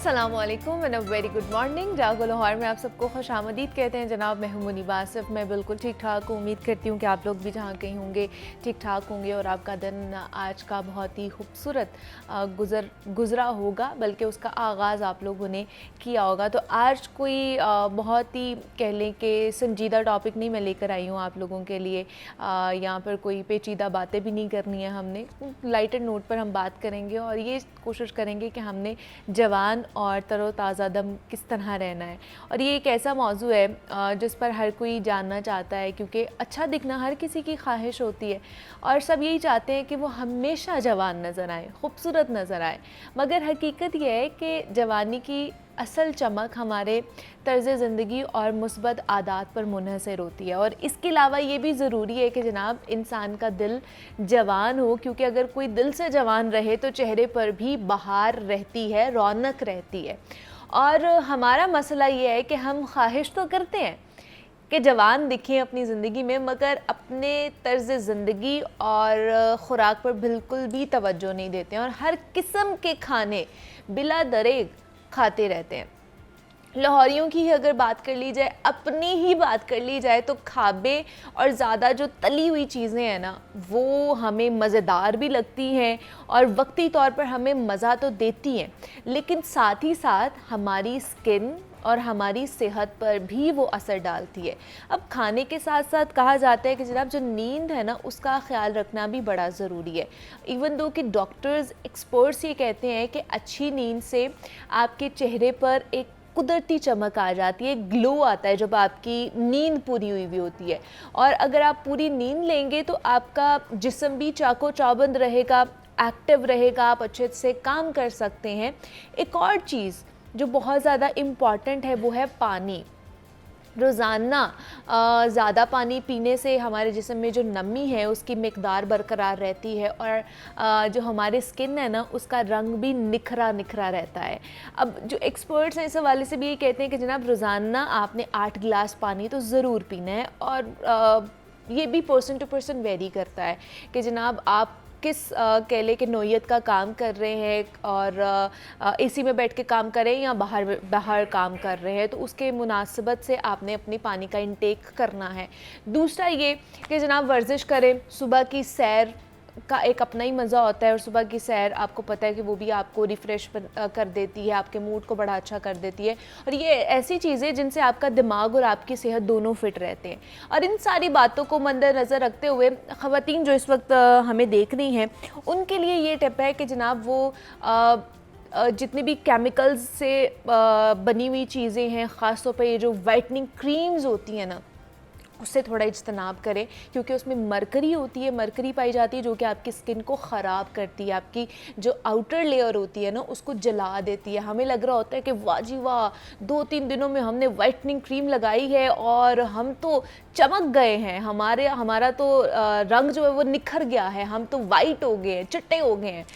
अस्सलामुअलैकुम and a very good morning. जागो लाहौर में आप सबको खुशामदीद कहते हैं जनाब। मैं हूं मुनीबा आसिफ। मैं बिल्कुल ठीक ठाक हूँ। उम्मीद करती हूँ कि आप लोग भी जहाँ कहीं होंगे ठीक ठाक होंगे और आपका दिन आज का बहुत ही खूबसूरत गुज़रा होगा, बल्कि उसका आगाज़ आप लोगों ने किया होगा। तो आज कोई बहुत ही कह लें कि संजीदा टॉपिक नहीं मैं लेकर आई हूँ आप लोगों के लिए। यहाँ पर कोई पेचीदा बातें भी नहीं करनी है हमने। लाइटर नोट पर हम बात करेंगे और ये कोशिश करेंगे कि हमने जवान और तरोताज़ा दम किस तरह रहना है। और ये एक ऐसा मौजू है जिस पर हर कोई जानना चाहता है, क्योंकि अच्छा दिखना हर किसी की ख्वाहिश होती है और सब यही चाहते हैं कि वो हमेशा जवान नज़र आए, खूबसूरत नज़र आए। मगर हकीकत यह है कि जवानी की असल चमक हमारे तर्ज़ ज़िंदगी और मुस्बत आदात पर मुनहसर होती है। और इसके अलावा ये भी ज़रूरी है कि जनाब इंसान का दिल जवान हो, क्योंकि अगर कोई दिल से जवान रहे तो चेहरे पर भी बहार रहती है, रौनक रहती है। और हमारा मसला ये है कि हम ख्वाहिश तो करते हैं कि जवान दिखें अपनी ज़िंदगी में, मगर अपने तर्ज़ ज़िंदगी और ख़ुराक पर बिल्कुल भी तवज्जो नहीं देते हैं और हर किस्म के खाने बिला दरेग खाते रहते हैं। लाहौरियों की ही अगर बात कर ली जाए, अपनी ही बात कर ली जाए, तो खाबे और ज़्यादा जो तली हुई चीज़ें हैं ना, वो हमें मज़ेदार भी लगती हैं और वक्ती तौर पर हमें मज़ा तो देती हैं, लेकिन साथ ही साथ हमारी स्किन और हमारी सेहत पर भी वो असर डालती है। अब खाने के साथ साथ कहा जाता है कि जनाब जो नींद है ना, उसका ख्याल रखना भी बड़ा ज़रूरी है। इवन दो कि डॉक्टर्स, एक्सपर्ट्स ये कहते हैं कि अच्छी नींद से आपके चेहरे पर एक कुदरती चमक आ जाती है, ग्लो आता है जब आपकी नींद पूरी हुई भी होती है। और अगर आप पूरी नींद लेंगे तो आपका जिस्म भी चाको चौबंद रहेगा, एक्टिव रहेगा, आप अच्छे से काम कर सकते हैं। एक और चीज़ जो बहुत ज़्यादा इम्पॉर्टेंट है वो है पानी। रोज़ाना ज़्यादा पानी पीने से हमारे जिस्म में जो नमी है उसकी मिक़दार बरकरार रहती है और जो हमारे स्किन है ना, उसका रंग भी निखरा निखरा रहता है। अब जो एक्सपर्ट्स हैं इस हवाले से भी ये कहते हैं कि जनाब रोज़ाना आपने 8 गिलास पानी तो ज़रूर पीना है। और ये भी पर्सन टू पर्सन वेरी करता है कि जनाब आप किस कह लें कि नौयत का काम कर रहे हैं और एसी में बैठ के काम कर रहे हैं या बाहर काम कर रहे हैं, तो उसके मुनासिबत से आपने अपनी पानी का इंटेक करना है। दूसरा ये कि जनाब वर्जिश करें, सुबह की सैर का एक अपना ही मज़ा होता है और सुबह की सैर आपको पता है कि वो भी आपको रिफ़्रेश कर देती है, आपके मूड को बड़ा अच्छा कर देती है। और ये ऐसी चीज़ें जिनसे आपका दिमाग और आपकी सेहत दोनों फिट रहते हैं। और इन सारी बातों को मद्देनज़र रखते हुए ख़वातीन जो इस वक्त हमें देख रही हैं, उनके लिए ये टिप है कि जनाब वो जितनी भी केमिकल्स से बनी हुई चीज़ें हैं, ख़ास तौर पर ये जो वाइटनिंग क्रीम्स होती हैं ना, उससे थोड़ा इज्तनाब करें, क्योंकि उसमें मरकरी होती है, मरकरी पाई जाती है जो कि आपकी स्किन को ख़राब करती है, आपकी जो आउटर लेयर होती है ना उसको जला देती है। हमें लग रहा होता है कि वाह जी वाह, 2-3 दिनों में हमने वाइटनिंग क्रीम लगाई है और हम तो चमक गए हैं, हमारा तो रंग जो है वो निखर गया है, हम तो वाइट हो गए हैं, चिट्टे हो गए हैं।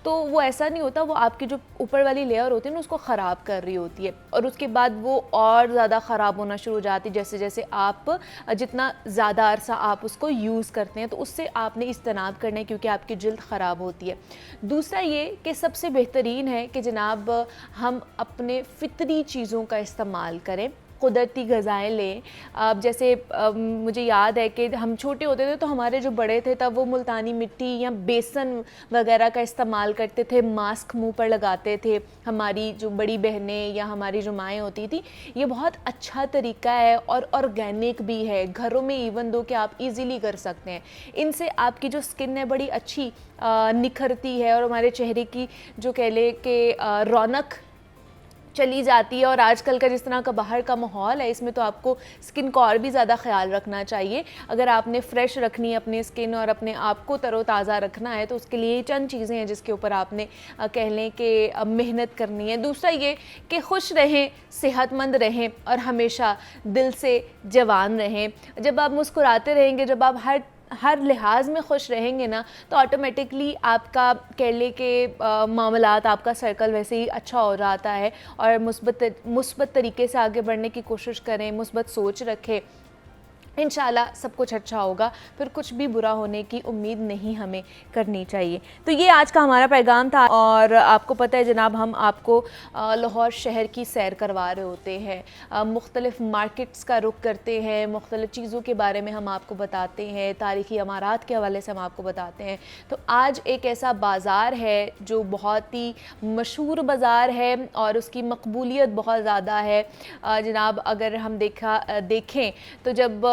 तो वो ऐसा नहीं होता, वो आपकी जो ऊपर वाली लेयर होती है ना उसको ख़राब कर रही होती है और उसके बाद वो और ज़्यादा ख़राब होना शुरू हो जाती है जैसे जैसे आप जितना ज़्यादा अरसा आप उसको यूज़ करते हैं। तो उससे आपने इज्तनाब करना है, क्योंकि आपकी जल्द ख़राब होती है। दूसरा ये कि सबसे बेहतरीन है कि जनाब हम अपने फ़ितरी चीज़ों का इस्तेमाल करें, कुदरती ग़िज़ाएँ लें। अब जैसे मुझे याद है कि हम छोटे होते थे तो हमारे जो बड़े थे तब वो मुल्तानी मिट्टी या बेसन वगैरह का इस्तेमाल करते थे, मास्क मुंह पर लगाते थे। हमारी जो बड़ी बहनें या हमारी जो माएँ होती थी, ये बहुत अच्छा तरीका है और ऑर्गेनिक भी है, घरों में इवन दो कि आप इजीली कर सकते हैं। इनसे आपकी जो स्किन है बड़ी अच्छी निखरती है और हमारे चेहरे की जो कह लें कि रौनक चली जाती है। और आजकल का जिस तरह का बाहर का माहौल है, इसमें तो आपको स्किन का और भी ज़्यादा ख्याल रखना चाहिए। अगर आपने फ़्रेश रखनी है अपनी स्किन और अपने आप को तरोताज़ा रखना है तो उसके लिए चंद चीज़ें हैं जिसके ऊपर आपने कह लें कि मेहनत करनी है। दूसरा ये कि खुश रहें, सेहतमंद रहें और हमेशा दिल से जवान रहें। जब आप मुस्कुराते रहेंगे, जब आप हर लिहाज में खुश रहेंगे ना, तो ऑटोमेटिकली आपका कह ले के मामलात, आपका सर्कल वैसे ही अच्छा हो जाता है और मुस्बत तरीके से आगे बढ़ने की कोशिश करें, मुस्बत सोच रखें। इंशाल्लाह सब कुछ अच्छा होगा, फिर कुछ भी बुरा होने की उम्मीद नहीं हमें करनी चाहिए। तो ये आज का हमारा पैगाम था। और आपको पता है जनाब, हम आपको लाहौर शहर की सैर करवा रहे होते हैं, मुख्तलिफ़ मार्केट्स का रुख करते हैं, मुख्तलिफ़ चीज़ों के बारे में हम आपको बताते हैं, तारीख़ी इमारात के हवाले से हम आपको बताते हैं। तो आज एक ऐसा बाज़ार है जो बहुत ही मशहूर बाज़ार है और उसकी मकबूलियत बहुत ज़्यादा है। जनाब अगर हम देखें तो जब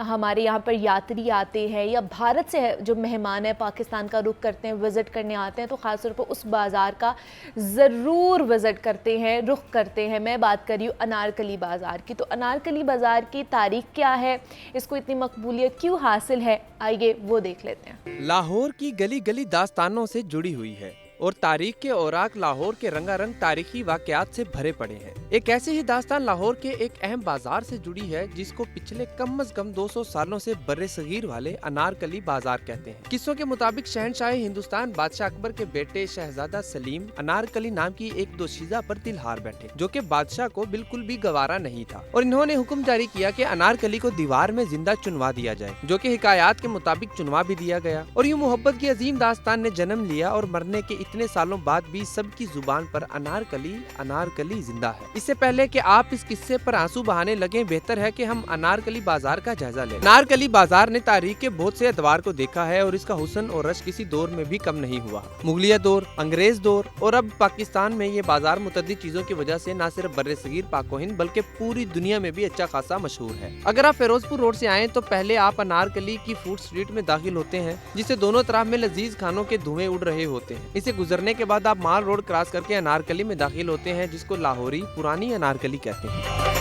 हमारे यहाँ पर यात्री आते हैं या भारत से जो मेहमान है पाकिस्तान का रुख करते हैं, विज़िट करने आते हैं, तो ख़ास तौर पर उस बाज़ार का ज़रूर विज़िट करते हैं, रुख करते हैं। मैं बात कर रही हूँ अनारकली बाज़ार की। तो अनारकली बाज़ार की तारीख क्या है, इसको इतनी मकबूलियत क्यों हासिल है, आइए वो देख लेते हैं। लाहौर की गली गली दास्तानों से जुड़ी हुई है और तारीख के औराक लाहौर के रंगारंग तारीखी वाकयात से भरे पड़े हैं। एक ऐसे ही दास्तान लाहौर के एक अहम बाजार से जुड़ी है जिसको पिछले कम अज कम 200 सालों से बर्रे सगीर वाले अनारकली बाजार कहते हैं। किस्सों के मुताबिक शहनशाह हिंदुस्तान बादशाह अकबर के बेटे शहजादा सलीम अनारकली नाम की एक दोशीज़ा पर दिलहार बैठे, जो कि बादशाह को बिल्कुल भी गवारा नहीं था और इन्होंने हुक्म जारी किया कि अनारकली को दीवार में जिंदा चुनवा दिया जाए, जो कि हिकायात के मुताबिक चुनवा भी दिया गया। और यूं मोहब्बत की अजीम दास्तान ने जन्म लिया और मरने के इतने सालों बाद भी सबकी जुबान पर अनारकली अनारकली जिंदा है। इससे पहले कि आप इस किस्से पर आंसू बहाने लगे, बेहतर है कि हम अनारकली बाजार का जायजा लें। अनारकली बाजार ने तारीख के बहुत से अदवार को देखा है और इसका हुस्न और रश किसी दौर में भी कम नहीं हुआ। मुगलिया दौर, अंग्रेज दौर और अब पाकिस्तान में ये बाजार मुतअद्दिद चीजों की वजह से न सिर्फ बर्रे सगीर पाक-ओ-हिंद बल्कि पूरी दुनिया में भी अच्छा खासा मशहूर है। अगर आप फिरोजपुर रोड से आएं तो पहले आप अनारकली की फूड स्ट्रीट में दाखिल होते हैं, जिससे दोनों तरफ में लजीज खानों के धुएं उड़ रहे होते हैं। इसे गुजरने के बाद आप माल रोड क्रॉस करके अनारकली में दाखिल होते हैं, जिसको लाहौरी पुरानी अनारकली कहते हैं।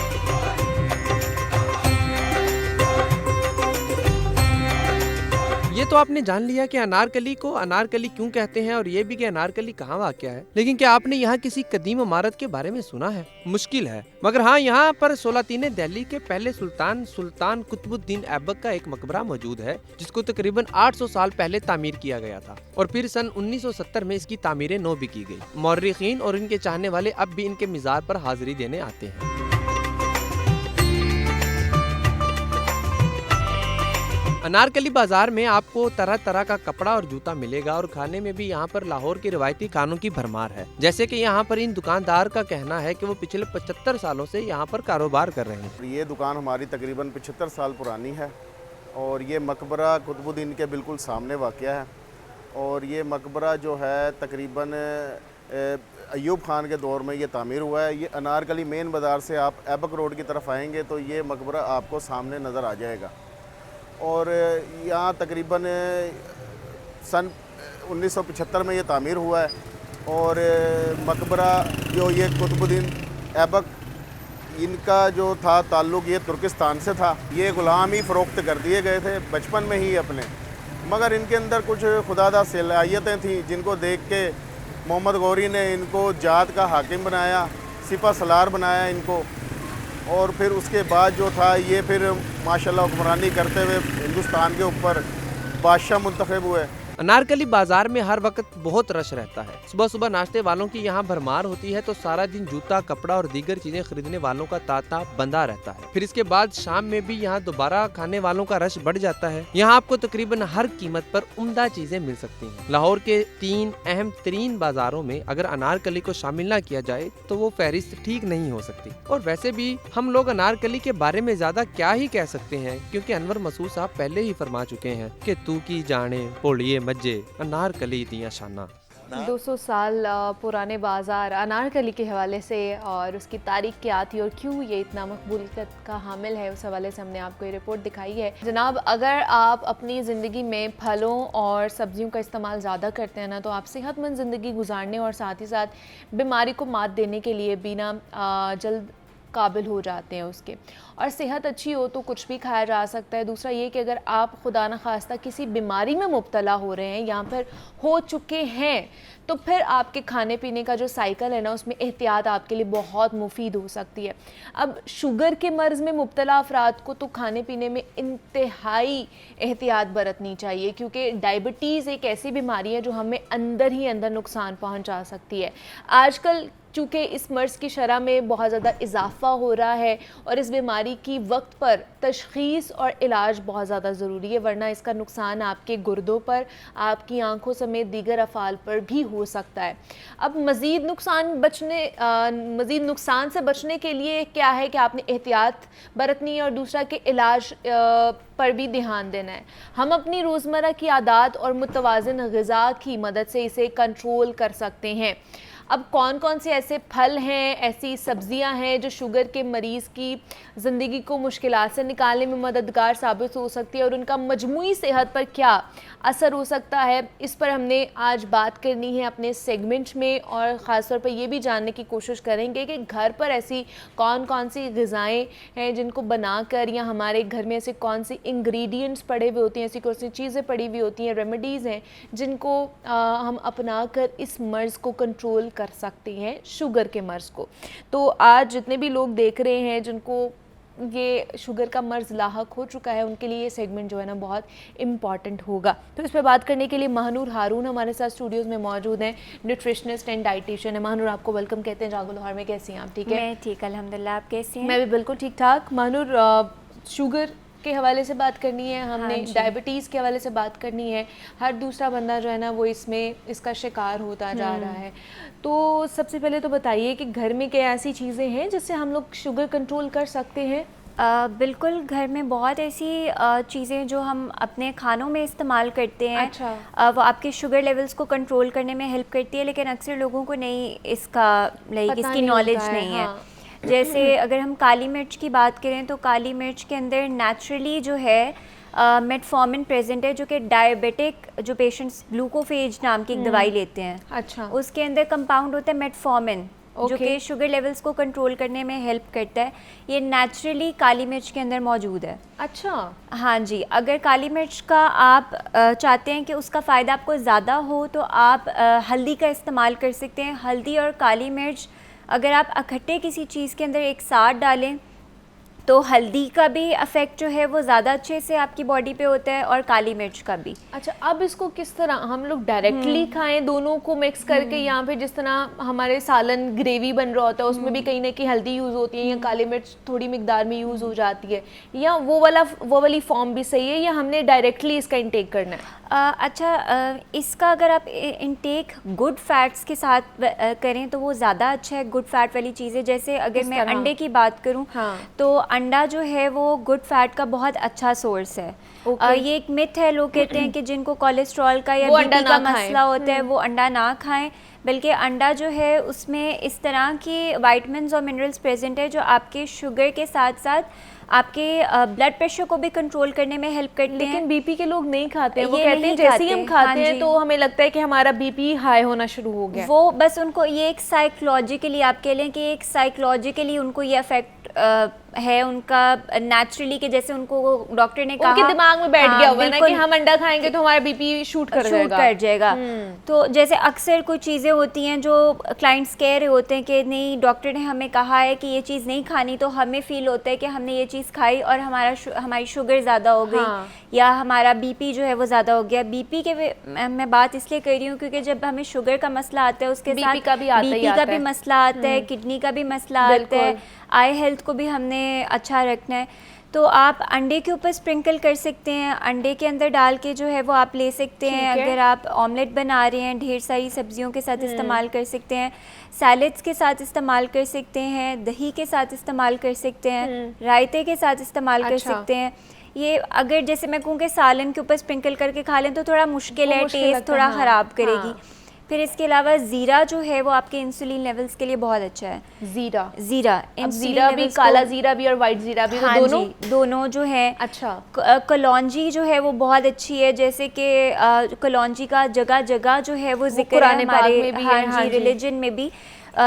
ये तो आपने जान लिया कि अनारकली को अनारकली क्यों कहते हैं और ये भी कि अनारकली कहाँ वाक़या है। लेकिन क्या आपने यहाँ किसी कदीम इमारत के बारे में सुना है? मुश्किल है, मगर हाँ, यहाँ पर सोलातीन दिल्ली के पहले सुल्तान कुतुबुद्दीन ऐबक का एक मकबरा मौजूद है, जिसको तकरीबन 800 साल पहले तामीर किया गया था और फिर सन 1970 में इसकी तामीरें नौ भी की गई। मौर्रिखीन और इनके चाहने वाले अब भी इनके मिज़ार पर हाजिरी देने आते हैं। अनारकली बाजार में आपको तरह तरह का कपड़ा और जूता मिलेगा और खाने में भी यहाँ पर लाहौर के रिवायती खानों की भरमार है। जैसे कि यहाँ पर इन दुकानदार का कहना है कि वो पिछले 75 सालों से यहाँ पर कारोबार कर रहे हैं। ये दुकान हमारी तकरीबन 75 साल पुरानी है और ये मकबरा कुतुबुद्दीन के बिल्कुल सामने वाक़या है। और ये मकबरा जो है तकरीबन अयूब खान के दौर में ये तामीर हुआ है। ये अनारकली मेन बाज़ार से आप ऐबक रोड की तरफ आएंगे तो ये मकबरा आपको सामने नज़र आ जाएगा। और यहाँ तकरीबन सन 1975 में ये तामीर हुआ है। और मकबरा जो ये कुतुबुद्दीन ऐबक, इनका जो था ताल्लुक़ ये तुर्किस्तान से था। ये ग़ुलाम ही फ़रोख्त कर दिए गए थे बचपन में ही अपने, मगर इनके अंदर कुछ खुदादा सलाहियतें थीं जिनको देख के मोहम्मद गौरी ने इनको जात का हाकिम बनाया, सिपा सलार बनाया इनको। और फिर उसके बाद जो था ये फिर माशाल्लाह हुक्मरानी करते हुए हिंदुस्तान के ऊपर बादशाह मुंतखब हुए। अनारकली बाजार में हर वक्त बहुत रश रहता है। सुबह सुबह नाश्ते वालों की यहाँ भरमार होती है तो सारा दिन जूता, कपड़ा और दीगर चीजें खरीदने वालों का तांता बंधा रहता है। फिर इसके बाद शाम में भी यहाँ दोबारा खाने वालों का रश बढ़ जाता है। यहाँ आपको तकरीबन हर कीमत पर उम्दा चीजें मिल सकती हैं। लाहौर के 3 अहम तरीन बाजारों में अगर अनारकली को शामिल न किया जाए तो वो फहरिस्त ठीक नहीं हो सकती। और वैसे भी हम लोग अनारकली के बारे में ज्यादा क्या ही कह सकते हैं, क्योंकि अनवर मसूद साहब पहले ही फरमा चुके हैं कि तू की जाने पोड़िए मज्जे अनारकली दिया शाना। 200 साल पुराने बाज़ार अनारकली के हवाले से और उसकी तारीख क्या थी और क्यों ये इतना मकबूलियत का हामिल है, उस हवाले से हमने आपको ये रिपोर्ट दिखाई है। जनाब, अगर आप अपनी ज़िंदगी में फलों और सब्जियों का इस्तेमाल ज़्यादा करते हैं ना, तो आप सेहतमंद ज़िंदगी गुजारने और साथ ही साथ बीमारी को मात देने के लिए भी ना जल्द काबिल हो जाते हैं उसके। और सेहत अच्छी हो तो कुछ भी खाया जा सकता है। दूसरा ये कि अगर आप खुदा न खास्ता किसी बीमारी में मुब्तला हो रहे हैं या फिर हो चुके हैं, तो फिर आपके खाने पीने का जो साइकिल है ना, उसमें एहतियात आपके लिए बहुत मुफीद हो सकती है। अब शुगर के मर्ज़ में मुब्तला अफराद को तो खाने पीने में इंतहाई एहतियात बरतनी चाहिए, क्योंकि डायबिटीज़ एक ऐसी बीमारी है जो हमें अंदर ही अंदर नुकसान पहुंचा सकती है। आजकल चूँकि इस मर्ज़ की शरह में बहुत ज़्यादा इजाफ़ा हो रहा है और इस बीमारी की वक्त पर तशख़ीस और इलाज बहुत ज़्यादा ज़रूरी है, वरना इसका नुकसान आपके गुर्दों पर, आपकी आँखों समेत दीगर अफ़ाल पर भी हो सकता है। अब मज़ीद नुकसान से बचने के लिए क्या है कि आपने एहतियात बरतनी है और दूसरा कि इलाज पर भी ध्यान देना है। हम अपनी रोज़मर्रा की आदत और मुतवाज़िन ग़िज़ा की मदद से इसे कंट्रोल कर सकते हैं। अब कौन कौन से ऐसे फल हैं, ऐसी सब्जियां हैं जो शुगर के मरीज़ की ज़िंदगी को मुश्किलात से निकालने में मददगार साबित हो सकती है और उनका मजमूई सेहत पर क्या असर हो सकता है, इस पर हमने आज बात करनी है अपने सेगमेंट में। और ख़ास तौर पर ये भी जानने की कोशिश करेंगे कि घर पर ऐसी कौन कौन सी ग़िज़ाएँ हैं जिनको बनाकर, या हमारे घर में ऐसे कौन सी इंग्रेडिएंट्स पड़े हुए होते हैं, ऐसी कौन सी चीज़ें पड़ी हुई होती हैं, रेमेडीज़ हैं जिनको हम अपना कर इस मर्ज़ को कंट्रोल कर सकते हैं, शुगर के मर्ज़ को। तो आज जितने भी लोग देख रहे हैं जिनको ये शुगर का मर्ज़ लाहक हो चुका है, उनके लिए ये सेगमेंट जो है ना बहुत इम्पॉर्टेंट होगा। तो इस पर बात करने के लिए महानूर हारून हमारे साथ स्टूडियोज़ में मौजूद हैं, न्यूट्रिशनिस्ट एंड डाइटिशियन है। महानूर, आपको वेलकम कहते हैं जागो लाहौर में। कैसी हैं आप? ठीक है, मैं ठीक, अल्हम्दुलिल्लाह। आप कैसी हैं? मैं भी बिल्कुल ठीक ठाक। महानूर, शुगर के हवाले से बात करनी है हमने, हाँ, डायबिटीज़ के हवाले से बात करनी है। हर दूसरा बंदा जो है ना वो इसका शिकार होता जा रहा है। तो सबसे पहले तो बताइए कि घर में क्या ऐसी चीज़ें हैं जिससे हम लोग शुगर कंट्रोल कर सकते हैं? बिल्कुल, घर में बहुत ऐसी चीज़ें जो हम अपने खानों में इस्तेमाल करते हैं। अच्छा। वो आपके शुगर लेवल्स को कंट्रोल करने में हेल्प करती है, लेकिन अक्सर लोगों को इसकी नॉलेज नहीं है। हाँ। जैसे अगर हम काली मिर्च की बात करें तो काली मिर्च के अंदर नेचुरली जो है मेटफॉर्मिन प्रेजेंट है, जो कि डायबिटिक जो पेशेंट्स ग्लूकोफेज नाम की एक दवाई लेते हैं, अच्छा, उसके अंदर कंपाउंड होता है मेटफॉर्मिन, जो कि शुगर लेवल्स को कंट्रोल करने में हेल्प करता है। ये नेचुरली काली मिर्च के अंदर मौजूद है। अच्छा, हाँ जी। अगर काली मिर्च का आप चाहते हैं कि उसका फ़ायदा आपको ज़्यादा हो तो आप हल्दी का इस्तेमाल कर सकते हैं। हल्दी और काली मिर्च अगर आप इकट्ठे किसी चीज़ के अंदर एक साथ डालें तो हल्दी का भी इफ़ेक्ट जो है वो ज़्यादा अच्छे से आपकी बॉडी पे होता है और काली मिर्च का भी। अच्छा, अब इसको किस तरह हम लोग डायरेक्टली खाएं, दोनों को मिक्स करके, यहाँ पे जिस तरह हमारे सालन ग्रेवी बन रहा होता है उसमें भी कहीं ना कहीं हल्दी यूज़ होती है या काली मिर्च थोड़ी मिकदार में यूज़ हो जाती है, या वो वाली फॉर्म भी सही है, या हमने डायरेक्टली इसका इंटेक करना है? इसका अगर आप इंटेक गुड फैट्स के साथ करें तो वो ज़्यादा अच्छा है। गुड फैट वाली चीज़ें, जैसे अगर मैं अंडे की बात करूं, हाँ। तो अंडा जो है वो गुड फैट का बहुत अच्छा सोर्स है। ये एक मिथ है, लोग कहते हैं कि जिनको कोलेस्ट्रॉल का या बीपी का मसला होता है वो अंडा ना खाएं, बल्कि अंडा जो है उसमें इस तरह की विटामिन्स और मिनरल्स प्रेजेंट है जो आपके शुगर के साथ साथ आपके ब्लड प्रेशर को भी कंट्रोल करने में हेल्प करते हैं। लेकिन बीपी के लोग नहीं खाते हैं, वो कहते हैं जैसे ही हम खाते हैं तो हमें लगता है कि हमारा बीपी हाई होना शुरू हो गया। वो बस उनको ये एक साइकोलॉजिकली, आप कह लें कि एक साइकोलॉजिकली उनको ये अफेक्ट है उनका नेचुरली, के जैसे उनको डॉक्टर ने कहा, उनके दिमाग में बैठ गया हुआ है ना कि हम अंडा खाएंगे तो हमारा बीपी शूट कर जाएगा। तो जैसे अक्सर कुछ चीज़ें होती हैं जो क्लाइंट्स कह रहे होते हैं कि नहीं, डॉक्टर ने हमें कहा है कि ये चीज़ नहीं खानी, तो हमें फील होता है कि हमने ये चीज़ खाई और हमारी शुगर ज़्यादा हो गई, या हमारा बीपी जो है वो ज़्यादा हो गया। बीपी के मैं बात इसलिए कर रही हूँ क्योंकि जब हमें शुगर का मसला आता है उसके साथ बीपी का भी मसला आता है, किडनी का भी मसला आता है, आई हेल्थ को भी हमने अच्छा रखना है। तो आप अंडे के ऊपर स्प्रिंकल कर सकते हैं, अंडे के अंदर डाल के जो है वो आप ले सकते हैं। अगर आप ऑमलेट बना रहे हैं, ढेर सारी सब्जियों के साथ इस्तेमाल कर सकते हैं, सैलेड्स के साथ इस्तेमाल कर सकते हैं, दही के साथ इस्तेमाल कर सकते हैं, रायते के साथ इस्तेमाल कर सकते हैं। ये अगर जैसे मैं कहूँ कि सालन के ऊपर स्प्रिंकल करके खा लें तो थोड़ा मुश्किल है, टेस्ट थोड़ा ख़राब करेगी। फिर इसके अलावा ज़ीरा जो है वो आपके इंसुलिन लेवल्स के लिए बहुत अच्छा है। ज़ीरा भी, काला ज़ीरा भी और वाइट ज़ीरा भी, हाँ, दोनों जो है। अच्छा, कलौंजी जो है वो बहुत अच्छी है, जैसे कि कलौंजी का जगह जगह जो है वो जिक्र है हमारे रिलीजन में भी।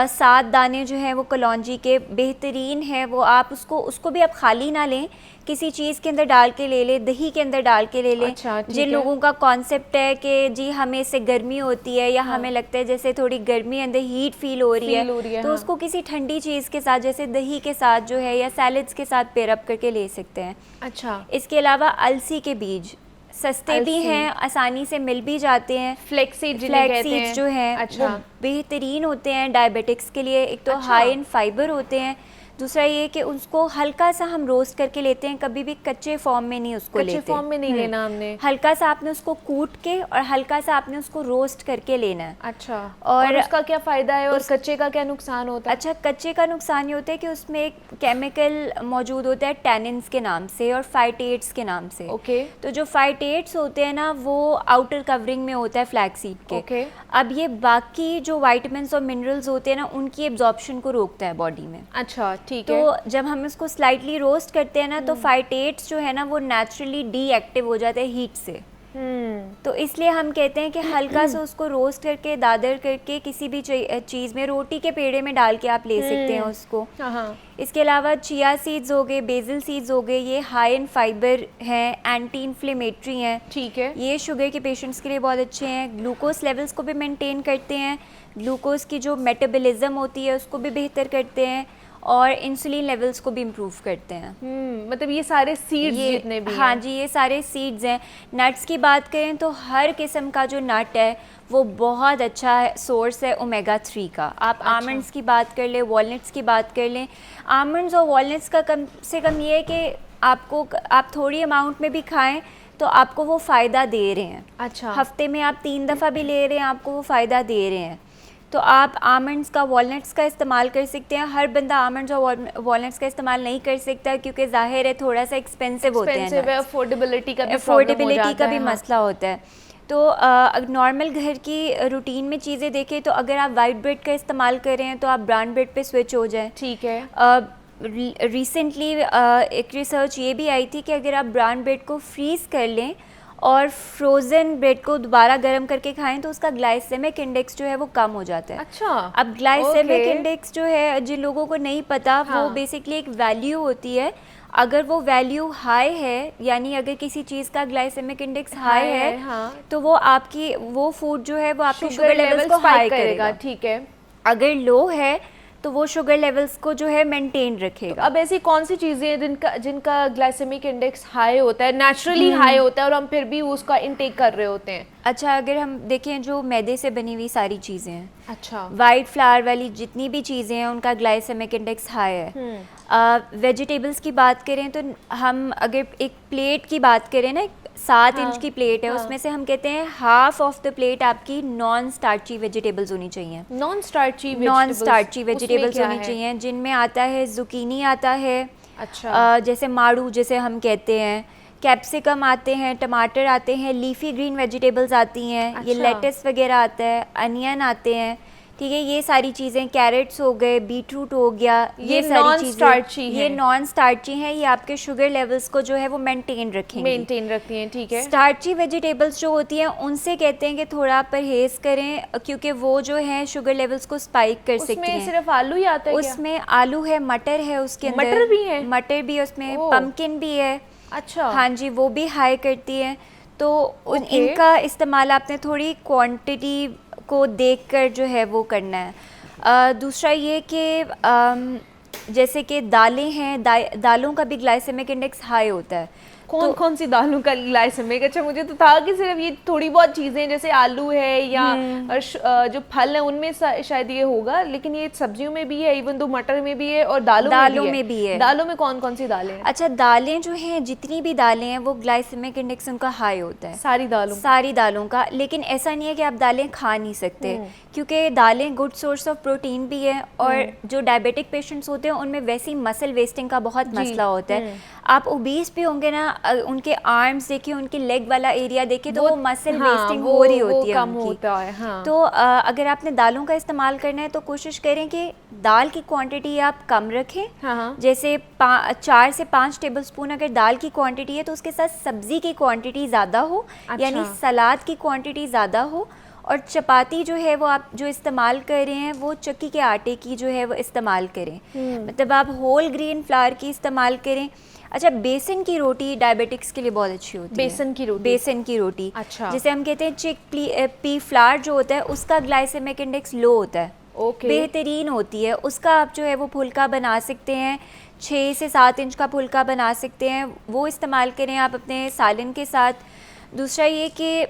7 दाने जो हैं वो कलौंजी के बेहतरीन है, वो आप उसको भी आप खाली ना लें, किसी चीज़ के अंदर डाल के ले लें, दही के अंदर डाल के ले लें। अच्छा, जिन लोगों का कॉन्सेप्ट है कि जी हमें इससे गर्मी होती है या हमें लगता है जैसे थोड़ी गर्मी अंदर हीट फील हो रही है तो उसको किसी ठंडी चीज़ के साथ जैसे दही के साथ जो है या सैलेड्स के साथ पेयर अप करके ले सकते हैं। अच्छा, इसके अलावा अलसी के बीज, सस्ते भी हैं, आसानी से मिल भी जाते हैं। फ्लेक्स सीड जिन्हें कहते हैं, जो हैं अच्छा, वो बेहतरीन होते हैं डायबिटिक्स के लिए। एक तो अच्छा, हाई इन फाइबर होते हैं, दूसरा ये कि उसको हल्का सा हम रोस्ट करके लेते हैं, कभी भी कच्चे फॉर्म में नहीं उसको लेते। कच्चे फॉर्म में नहीं लेना हमने, हल्का सा आपने उसको कूट के और हल्का सा आपने उसको रोस्ट करके लेना है। अच्छा, और उसका क्या फ़ायदा है और कच्चे का क्या नुकसान होता है? अच्छा, कच्चे का नुकसान ये होता है कि उसमें एक केमिकल मौजूद होता है टैनिन्स के नाम से और फाइटेट्स के नाम से। ओके, तो जो फाइटेट्स होते हैं ना वो आउटर कवरिंग में होता है फ्लैक्सीड के। ओके, अब ये बाकी जो विटामिन्स और मिनरल्स होते हैं ना उनकी एब्जॉर्प्शन को रोकता है बॉडी में। अच्छा, ठीक है। तो जब हम इसको स्लाइटली रोस्ट करते हैं ना तो फाइटेट्स जो है ना वो नेचुरली डीएक्टिव हो जाते हैं हीट से। तो इसलिए हम कहते हैं कि हल्का सा उसको रोस्ट करके दादर करके किसी भी चीज़ में, रोटी के पेड़े में डाल के आप ले सकते हैं उसको। हाँ, इसके अलावा चिया सीड्स हो गए, बेसिल सीड्स हो गए, ये हाई इन फाइबर हैं, एंटी इन्फ्लेमेटरी हैं, ठीक है। ये शुगर के पेशेंट्स के लिए बहुत अच्छे हैं। ग्लूकोज लेवल्स को भी मेंटेन करते हैं, ग्लूकोज की जो मेटाबॉलिज्म होती है उसको भी बेहतर करते हैं और इंसुलिन लेवल्स को भी इम्प्रूव करते हैं। मतलब ये सारे सीड्स जितने भी हाँ हैं। जी, ये सारे सीड्स हैं। नट्स की बात करें तो हर किस्म का जो नट है वो बहुत अच्छा सोर्स है ओमेगा 3 का। आप आमंड्स की बात कर लें, वॉलनट्स की बात कर लें। आमंड्स और वॉलनट्स का कम से कम ये है कि आप थोड़ी अमाउंट में भी खाएं तो आपको वो फ़ायदा दे रहे हैं। अच्छा, हफ्ते में आप 3 दफ़ा भी ले रहे हैं, आपको वो फ़ायदा दे रहे हैं। तो आप आमंड्स का, वॉलनट्स का इस्तेमाल कर सकते हैं। हर बंदा आमंड्स और वॉलनट्स का इस्तेमाल नहीं कर सकता क्योंकि जाहिर है थोड़ा सा एक्सपेंसिव होते हैं, अफोर्डेबिलिटी का भी मसला होता है। तो नॉर्मल घर की रूटीन में चीज़ें देखें तो अगर आप वाइट ब्रेड का इस्तेमाल कर रहे हैं तो आप ब्राउन ब्रेड पे स्विच हो जाएं। ठीक है। रिसेंटली एक रिसर्च ये भी आई थी कि अगर आप ब्राउन ब्रेड को फ्रीज़ कर लें और फ्रोज़न ब्रेड को दोबारा गर्म करके खाएं तो उसका ग्लाइसेमिक इंडेक्स जो है वो कम हो जाता है। अच्छा, अब ग्लाइसेमिक इंडेक्स जो है जिन लोगों को नहीं पता, हाँ, वो बेसिकली एक वैल्यू होती है। अगर वो वैल्यू हाई है, यानी अगर किसी चीज़ का ग्लाइसेमिक इंडेक्स हाई है, हाँ, तो वो फूड जो है वो आपके शुगर लेवल्स को हाई करेगा। ठीक है। अगर लो है तो वो शुगर लेवल्स को जो है मेंटेन रखेगा। तो अब ऐसी कौन सी चीज़ें हैं जिनका ग्लाइसेमिक इंडेक्स हाई होता है, नेचुरली हाई होता है और हम फिर भी उसका इंटेक कर रहे होते हैं? अच्छा, अगर हम देखें जो मैदे से बनी हुई सारी चीज़ें हैं, अच्छा, वाइट फ्लावर वाली जितनी भी चीज़ें हैं उनका ग्लाइसेमिक इंडेक्स हाई है। वेजिटेबल्स की बात करें तो हम अगर एक प्लेट की बात करें ना, 7 इंच की प्लेट है, उसमें से हम कहते हैं हाफ ऑफ द प्लेट आपकी नॉन स्टार्ची वेजिटेबल्स होनी चाहिए। नॉन स्टार्ची वेजिटेबल्स होनी चाहिए, जिनमें आता है जुकीनी आता है, अच्छा, जैसे माड़ू जैसे हम कहते हैं, कैप्सिकम आते हैं, टमाटर आते हैं, लीफी ग्रीन वेजिटेबल्स आती हैं, ये लेटस वगैरह आता है, अनियन आते हैं, ठीक है। ये सारी चीज़ें, कैरेट्स हो गए, बीटरूट हो गया, ये सारी चीज़ें ये नॉन स्टार्ची हैं। ये आपके शुगर लेवल्स को जो है वो मेंटेन रखती हैं, ठीक है। स्टार्ची वेजिटेबल्स जो होती हैं उनसे कहते हैं कि थोड़ा परहेज़ करें क्योंकि वो जो है शुगर लेवल्स को स्पाइक कर सकती हैं। उसमें सिर्फ आलू ही आता है? उसमें आलू है, मटर है, उसके अंदर मटर भी है, उसमें पम्पकिन भी है। अच्छा, हाँ जी, वो भी हाई करती है। तो इनका इस्तेमाल आपने थोड़ी क्वांटिटी को देखकर जो है वो करना है। दूसरा ये कि जैसे कि दालें हैं, दालों का भी ग्लाइसेमिक इंडेक्स हाई होता है। कौन सी दालों का ग्लाइसेमिक? अच्छा, मुझे तो था कि सिर्फ ये थोड़ी बहुत चीज़ें जैसे आलू है या जो फल है उनमें शायद ये होगा, लेकिन ये सब्जियों में भी है, इवन दो मटर में भी है और दालों में भी है। दालों में कौन सी दालें हैं? अच्छा, दालें जो हैं, जितनी भी दालें हैं वो ग्लाइसेमिक इंडेक्स उनका हाई होता है, सारी दालों का। लेकिन ऐसा नहीं है कि आप दालें खा नहीं सकते, क्योंकि दालें गुड सोर्स ऑफ प्रोटीन भी है और जो डायबिटिक पेशेंट्स होते हैं उनमें वैसे ही मसल वेस्टिंग का बहुत मसला होता है। आप ओबीस भी होंगे ना, उनके आर्म्स देखिए, उनके लेग वाला एरिया देखिए, तो वो मसल वेस्टिंग हो रही होती है, कम होता है। हाँ। तो अगर आपने दालों का इस्तेमाल करना है तो कोशिश करें कि दाल की क्वांटिटी आप कम रखें। हाँ। जैसे 4 से 5 टेबलस्पून अगर दाल की क्वांटिटी है तो उसके साथ सब्जी की क्वांटिटी ज़्यादा हो, यानी सलाद की क्वांटिटी ज़्यादा हो। और चपाती जो है वो आप जो इस्तेमाल कर रहे हैं वो चक्की के आटे की जो है वो इस्तेमाल करें, मतलब आप होल ग्रेन फ्लावर की इस्तेमाल करें। अच्छा, बेसन की रोटी डायबिटिक्स के लिए बहुत अच्छी होती है। बेसन की रोटी, अच्छा, जिसे हम कहते हैं चिक पी फ्लावर जो होता है उसका ग्लाइसेमिक इंडेक्स लो होता है, बेहतरीन होती है। उसका आप जो है वो फुल्का बना सकते हैं, 6 से 7 इंच का फुल्का बना सकते हैं, वो इस्तेमाल करें आप अपने सालन के साथ। दूसरा ये कि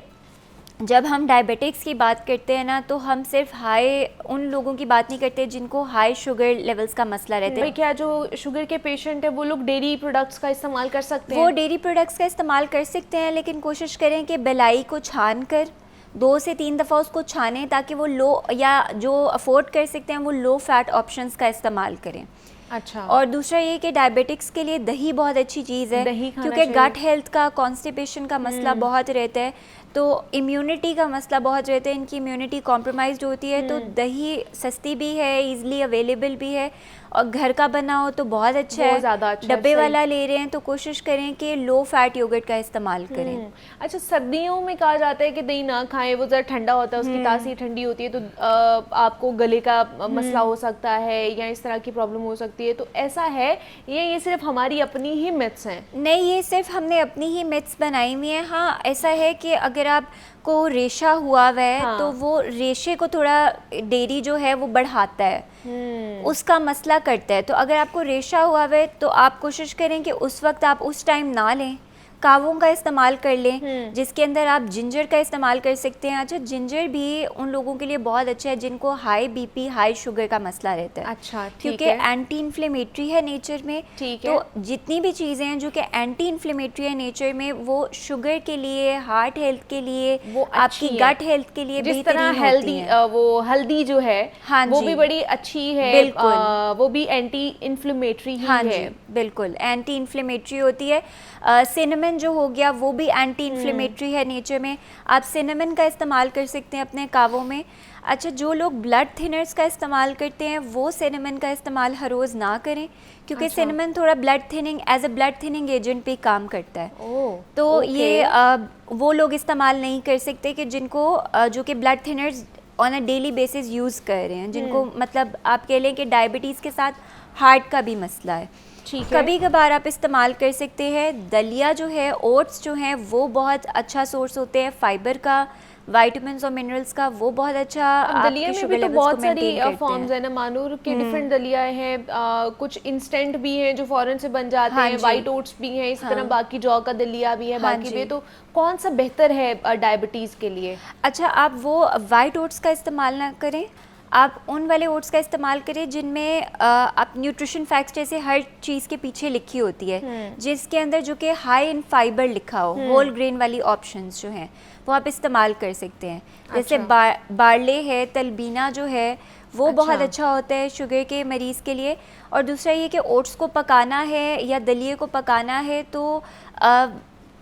जब हम डायबिटिक्स की बात करते हैं ना, तो हम सिर्फ हाई उन लोगों की बात नहीं करते जिनको हाई शुगर लेवल्स का मसला रहता भाई है। क्या जो शुगर के पेशेंट है वो लोग डेयरी प्रोडक्ट्स का इस्तेमाल कर सकते हैं? वो डेयरी प्रोडक्ट्स का इस्तेमाल कर सकते हैं, लेकिन कोशिश करें कि बिलाई को छान कर 2 से 3 दफ़ा उसको छानें, ताकि वो लो, या जो अफोर्ड कर सकते हैं वो लो फैट ऑप्शंस का इस्तेमाल करें। अच्छा। और दूसरा ये कि डायबिटिक्स के लिए दही बहुत अच्छी चीज़ है, दही खाना क्योंकि चाहिए। गट हेल्थ का, कॉन्स्टिपेशन का मसला बहुत रहता है, तो इम्यूनिटी का मसला बहुत रहता है, इनकी इम्यूनिटी कॉम्प्रोमाइज़ होती है। तो दही सस्ती भी है, ईज़िली अवेलेबल भी है, और घर का बना हो तो बहुत अच्छा बहुत है। ज़्यादा अच्छा है, डब्बे सही। वाला ले रहे हैं तो कोशिश करें कि लो फैट योगर्ट का इस्तेमाल करें। अच्छा, सर्दियों में कहा जाता है कि दही ना खाएं, वो ज़रा ठंडा होता है, उसकी तासीर ठंडी होती है, तो आपको गले का मसला हो सकता है या इस तरह की प्रॉब्लम हो सकती है, तो ऐसा है ये सिर्फ हमारी अपनी ही मिथ्स हैं? नहीं, ये सिर्फ हमने अपनी ही मिथ्स बनाई हुई हैं। हाँ, ऐसा है कि अगर आपको रेशा हुआ हुआ है, हाँ। तो वो रेशे को थोड़ा डेयरी जो है वो बढ़ाता है, उसका मसला करता है। तो अगर आपको रेशा हुआ हुआ है तो आप कोशिश करें कि उस वक्त आप उस टाइम ना लें, कावों का इस्तेमाल कर लें, जिसके अंदर आप जिंजर का इस्तेमाल कर सकते हैं। अच्छा, जिंजर भी उन लोगों के लिए बहुत अच्छा है जिनको हाई बीपी, हाई शुगर का मसला रहता है। अच्छा, ठीक क्योंकि है। एंटी इन्फ्लेमेटरी है नेचर में। ठीक है। तो जितनी भी चीज़ें हैं जो कि एंटी इन्फ्लेमेटरी है नेचर में, वो शुगर के लिए, हार्ट हेल्थ के लिए, वो अच्छी आपकी है। गट हेल्थ के लिए जिस तरह बेहतरीन हेल्दी होती हैं। वो हल्दी जो है हाँ वो जी। भी बड़ी अच्छी है, बिल्कुल। वो भी एंटी इन्फ्लेमेटरी ही हाँ है। जी, बिल्कुल एंटी इन्फ्लेमेटरी होती है। सिनेमन जो हो गया वो भी एंटी इन्फ्लेमेटरी है नेचर में, आप सिनेमन का इस्तेमाल कर सकते हैं अपने कावों में। अच्छा, जो लोग ब्लड थिनर्स का इस्तेमाल करते हैं वो सिनेमन का इस्तेमाल हर रोज़ ना करें, क्योंकि अच्छा। सिनेमन थोड़ा blood thinning, as a blood thinning agent भी काम करता है। ओह, तो ओके। ये वो लोग इस्तेमाल नहीं कर सकते कि जिनको जो कि blood thinners on a daily basis use कर रहे हैं, जिनको मतलब आप कह लें कि डायबिटीज़ के साथ हार्ट का भी मसला है। ठीक है। कभी कभार आप इस्तेमाल कर सकते हैं दलिया जो है, ओट्स जो हैं, वो बहुत अच्छा सोर्स होते हैं फाइबर का, विटामिन्स और मिनरल्स का, वो बहुत अच्छा अब दलिया आपके में शुगर भी तो लेवल्स बहुत को सारी मेंटेन करते फॉर्म्स हैं। है ना मानूर के, डिफरेंट दलिया हैं, कुछ इंस्टेंट भी हैं जो फौरन से बन जाते हाँ हैं, जी। वाइट ओट्स भी हैं, इसी तरह बाकी जौ का दलिया भी है, हाँ बाकी जी। भी। तो कौन सा बेहतर है डायबिटीज़ के लिए? अच्छा, आप वो वाइट ओट्स का इस्तेमाल ना करें, आप उन वाले ओट्स का इस्तेमाल करें जिनमें आप न्यूट्रिशन फैक्ट्स जैसे हर चीज़ के पीछे लिखी होती है, जिसके अंदर जो कि हाई इन फाइबर लिखा हो, होल ग्रेन वाली ऑप्शंस जो हैं वो आप इस्तेमाल कर सकते हैं। जैसे बार्ले है, तलबीना जो है वो बहुत अच्छा होता है शुगर के मरीज़ के लिए। और दूसरा ये कि ओट्स को पकाना है या दलिए को पकाना है तो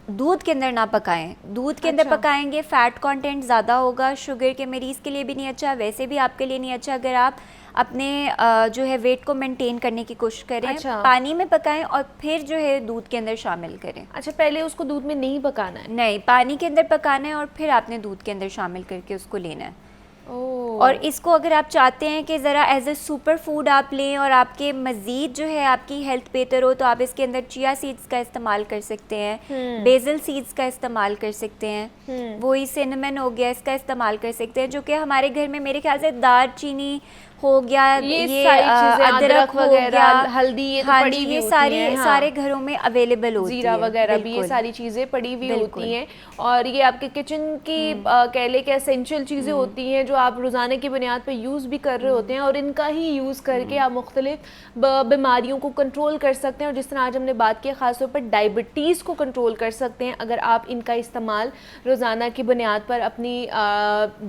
दूध के अंदर ना पकाएं, दूध के अंदर पकाएंगे फ़ैट कंटेंट ज़्यादा होगा, शुगर के मरीज़ के लिए भी नहीं अच्छा, वैसे भी आपके लिए नहीं अच्छा अगर आप अपने जो है वेट को मेंटेन करने की कोशिश करें। अच्छा। पानी में पकाएं और फिर जो है दूध के अंदर शामिल करें। अच्छा, पहले उसको दूध में नहीं पकाना है? नहीं, पानी के अंदर पकाना है और फिर आपने दूध के अंदर शामिल करके उसको लेना है। ओह। और इसको अगर आप चाहते हैं कि ज़रा एज अ सुपर फूड आप लें और आपके मज़ीद जो है आपकी हेल्थ बेहतर हो, तो आप इसके अंदर चिया सीड्स का इस्तेमाल कर सकते हैं, बेसल सीड्स का इस्तेमाल कर सकते हैं, वही सिनेमन हो गया, इसका इस्तेमाल कर सकते हैं, जो कि हमारे घर में मेरे ख्याल से दालचीनी हो गया, ये सारी चीज़ें, अदरक हो वगैरह, गया, हल्दी, ये तो हाँ पड़ी जी, हुई ये होती सारी हैं, हाँ। सारे घरों में अवेलेबल होती है, जीरा वगैरह भी, ये बिल्कुल। सारी चीज़ें पड़ी हुई बिल्कुल। होती हैं, और ये आपके किचन की कह ले कि एसेंशियल चीज़ें होती हैं जो आप रोज़ाना की बुनियाद पर यूज़ भी कर रहे होते हैं, और इनका ही यूज़ करके आप मुख्तलिफ बीमारियों को कंट्रोल कर सकते हैं। और जिस तरह आज हमने बात की ख़ासतौर पर डायबिटीज़ को कंट्रोल कर सकते हैं अगर आप इनका इस्तेमाल रोज़ाना की बुनियाद पर अपनी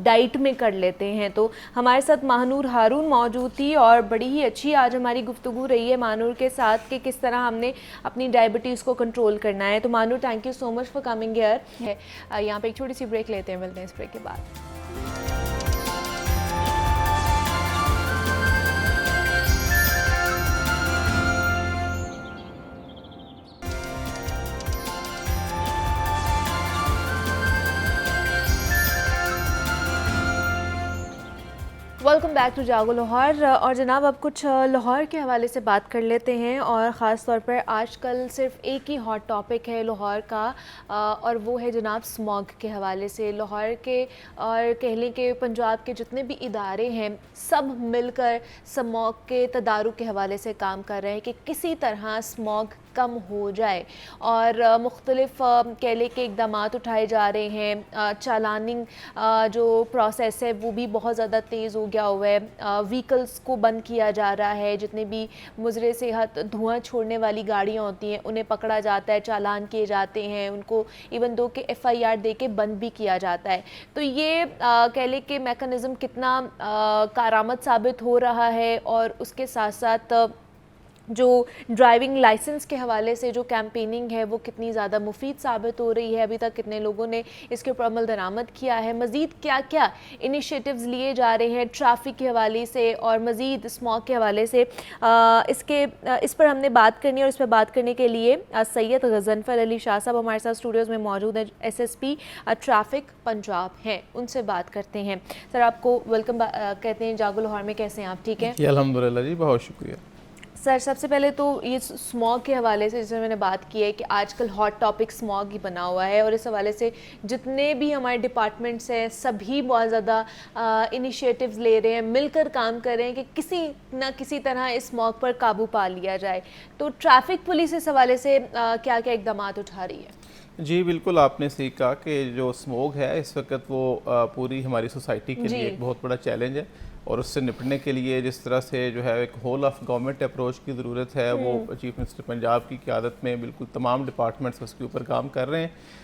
डाइट में कर लेते हैं। तो हमारे साथ महानूर हारून मौजूद थी, और बड़ी ही अच्छी आज हमारी गुफ्तगू रही है महानूर के साथ कि किस तरह हमने अपनी डायबिटीज़ को कंट्रोल करना है। तो Mahnoor, thank you so much for coming here. यहाँ पे एक छोटी सी ब्रेक लेते हैं, मिलते हैं इस ब्रेक के बाद। वेलकम बैक टू जागो लाहौर। और जनाब अब कुछ लाहौर के हवाले से बात कर लेते हैं, और ख़ास तौर पर आजकल सिर्फ एक ही हॉट टॉपिक है लाहौर का, और वो है जनाब स्मॉग के हवाले से। लाहौर के और कह लें कि पंजाब के जितने भी इदारे हैं सब मिलकर स्मॉग के तदारुक के हवाले से काम कर रहे हैं कि किसी तरह स्मॉग कम हो जाए, और मुख्तलिफ कह लें कि इकदाम उठाए जा रहे हैं। चालानिंग जो प्रोसेस है वो भी बहुत ज़्यादा तेज़ हो गया हुआ है। व्हीकल्स को बंद किया जा रहा है, जितने भी मुज़रे सेहत धुआं छोड़ने वाली गाड़ियाँ होती हैं उन्हें पकड़ा जाता है, चालान किए जाते हैं, उनको इवन दो कि FIR दे के बंद भी किया जाता है। तो ये कह लें कि मैकेनिज़्म कितना कारामद साबित हो रहा है, और उसके साथ साथ जो ड्राइविंग लाइसेंस के हवाले से जो कैंपेनिंग है वो कितनी ज़्यादा मुफीद साबित हो रही है। अभी तक कितने लोगों ने इसके ऊपर अमल दरामद किया है, मज़ीद क्या क्या इनिशिएटिव्स लिए जा रहे हैं ट्रैफिक के हवाले से और मज़ीद स्मॉग के हवाले से, इस पर हमने बात करनी है। और इस पर बात करने के लिए सैयद गज़नफ़र अली शाह साहब हमारे साथ स्टूडियोज़ में मौजूद हैं, SSP ट्रैफिक पंजाब हैं। उनसे बात करते हैं। सर आपको वेलकम कहते हैं जागो लाहौर में। कैसे हैं आप? ठीक है अल्हम्दुलिल्लाह जी, बहुत शुक्रिया। सर सबसे पहले तो ये स्मॉग के हवाले से जैसे मैंने बात की है कि आजकल हॉट टॉपिक स्मॉग ही बना हुआ है, और इस हवाले से जितने भी हमारे डिपार्टमेंट्स हैं सभी बहुत ज़्यादा इनिशिएटिव्स ले रहे हैं, मिलकर काम कर रहे हैं कि किसी न किसी तरह इस स्मॉग पर काबू पा लिया जाए। तो ट्रैफिक पुलिस इस हवाले से क्या क्या इकदाम उठा रही है? जी बिल्कुल, आपने सही कहा कि जो स्मोग है इस वक्त वो पूरी हमारी सोसाइटी के लिए एक बहुत बड़ा चैलेंज है, और उससे निपटने के लिए जिस तरह से जो है एक होल ऑफ गवर्नमेंट अप्रोच की ज़रूरत है, वो चीफ मिनिस्टर पंजाब की क़यादत में बिल्कुल तमाम डिपार्टमेंट्स उसके ऊपर काम कर रहे हैं।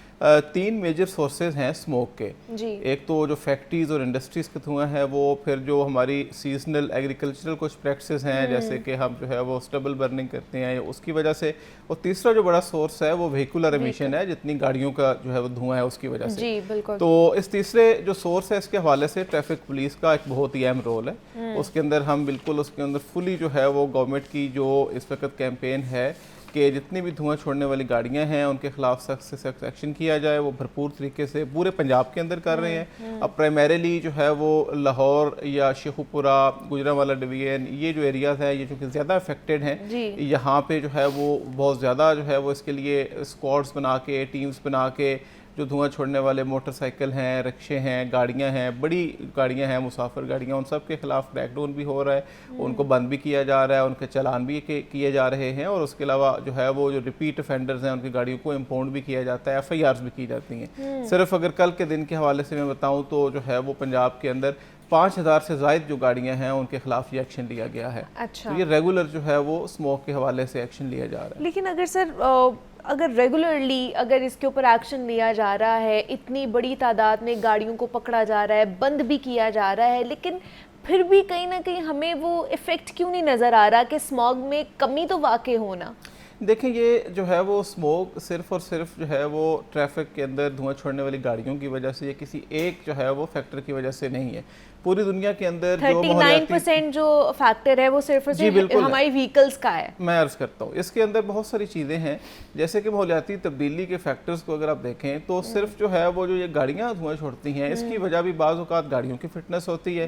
3 मेजर सोर्सेज हैं स्मोक के जी। एक तो जो फैक्ट्रीज़ और इंडस्ट्रीज़ का धुआं है वो, फिर जो हमारी सीजनल एग्रीकल्चरल कुछ प्रैक्टिसेस हैं जैसे कि हम जो है वो स्टबल बर्निंग करते हैं उसकी वजह से, और तीसरा जो बड़ा सोर्स है वो व्हीकुलर एमिशन है, जितनी गाड़ियों का जो है वो धुआं है उसकी वजह से। जी बिल्कुल। तो इस तीसरे जो सोर्स है इसके हवाले से ट्रैफिक पुलिस का एक बहुत ही अहम रोल है। उसके अंदर हम बिल्कुल उसके अंदर फुली जो है वो गवर्नमेंट की जो इस वक्त कैंपेन है कि जितनी भी धुआं छोड़ने वाली गाड़ियां हैं उनके खिलाफ सख्त से सख्त एक्शन किया जाए, वो भरपूर तरीके से पूरे पंजाब के अंदर कर रहे हैं। अब प्राइमरीली जो है वो लाहौर या शेखुपुरा, गुजरांवाला डिवीजन, ये जो एरियाज़ हैं ये जो कि ज़्यादा अफेक्टेड हैं, यहाँ पे जो है वो बहुत ज़्यादा जो है वो इसके लिए स्क्वाड्स बना के, टीम्स बना के जो धुआं छोड़ने वाले मोटरसाइकिल हैं, रिक्शे हैं, गाड़ियां हैं, बड़ी गाड़ियां हैं, मुसाफिर गाड़ियां, उन सब के खिलाफ क्रैकडाउन भी हो रहा है, उनको बंद भी किया जा रहा है, उनके चालान भी किए जा रहे हैं, और उसके अलावा जो है वो जो रिपीट ऑफेंडर्स हैं उनकी गाड़ियों को इम्पाउंड भी किया जाता है, FIRs भी की जाती हैं। सिर्फ अगर कल के दिन के हवाले से मैं बताऊँ तो जो है वो पंजाब के अंदर 5000 से ज़ायद जो गाड़ियां हैं उनके खिलाफ ये एक्शन लिया गया है। अच्छा। तो ये रेगुलर जो है वो स्मोक के हवाले से एक्शन लिया जा रहा है। लेकिन अगर सर अगर रेगुलरली अगर इसके ऊपर एक्शन लिया जा रहा है, इतनी बड़ी तादाद में गाड़ियों को पकड़ा जा रहा है, बंद भी किया जा रहा है, लेकिन फिर भी कहीं ना कहीं हमें वो इफ़ेक्ट क्यों नहीं नज़र आ रहा कि स्मॉग में कमी तो वाकई होना? देखें, ये जो है वो स्मोक सिर्फ और सिर्फ जो है वो ट्रैफिक के अंदर धुआं छोड़ने वाली गाड़ियों की वजह से या किसी एक जो है वो फैक्टर की वजह से नहीं है। पूरी दुनिया के अंदर 39% जो फैक्टर है वो सिर्फ और सिर्फ हमारी व्हीकल्स का है। मैं अर्ज़ करता हूँ इसके अंदर बहुत सारी चीज़ें हैं, जैसे कि माहौलियाती तब्दीली के फैक्टर्स को अगर आप देखें तो सिर्फ जो है वो जो ये गाड़ियाँ धुआं छोड़ती हैं इसकी वजह भी बाज़ औक़ात गाड़ियों की फिटनेस होती है,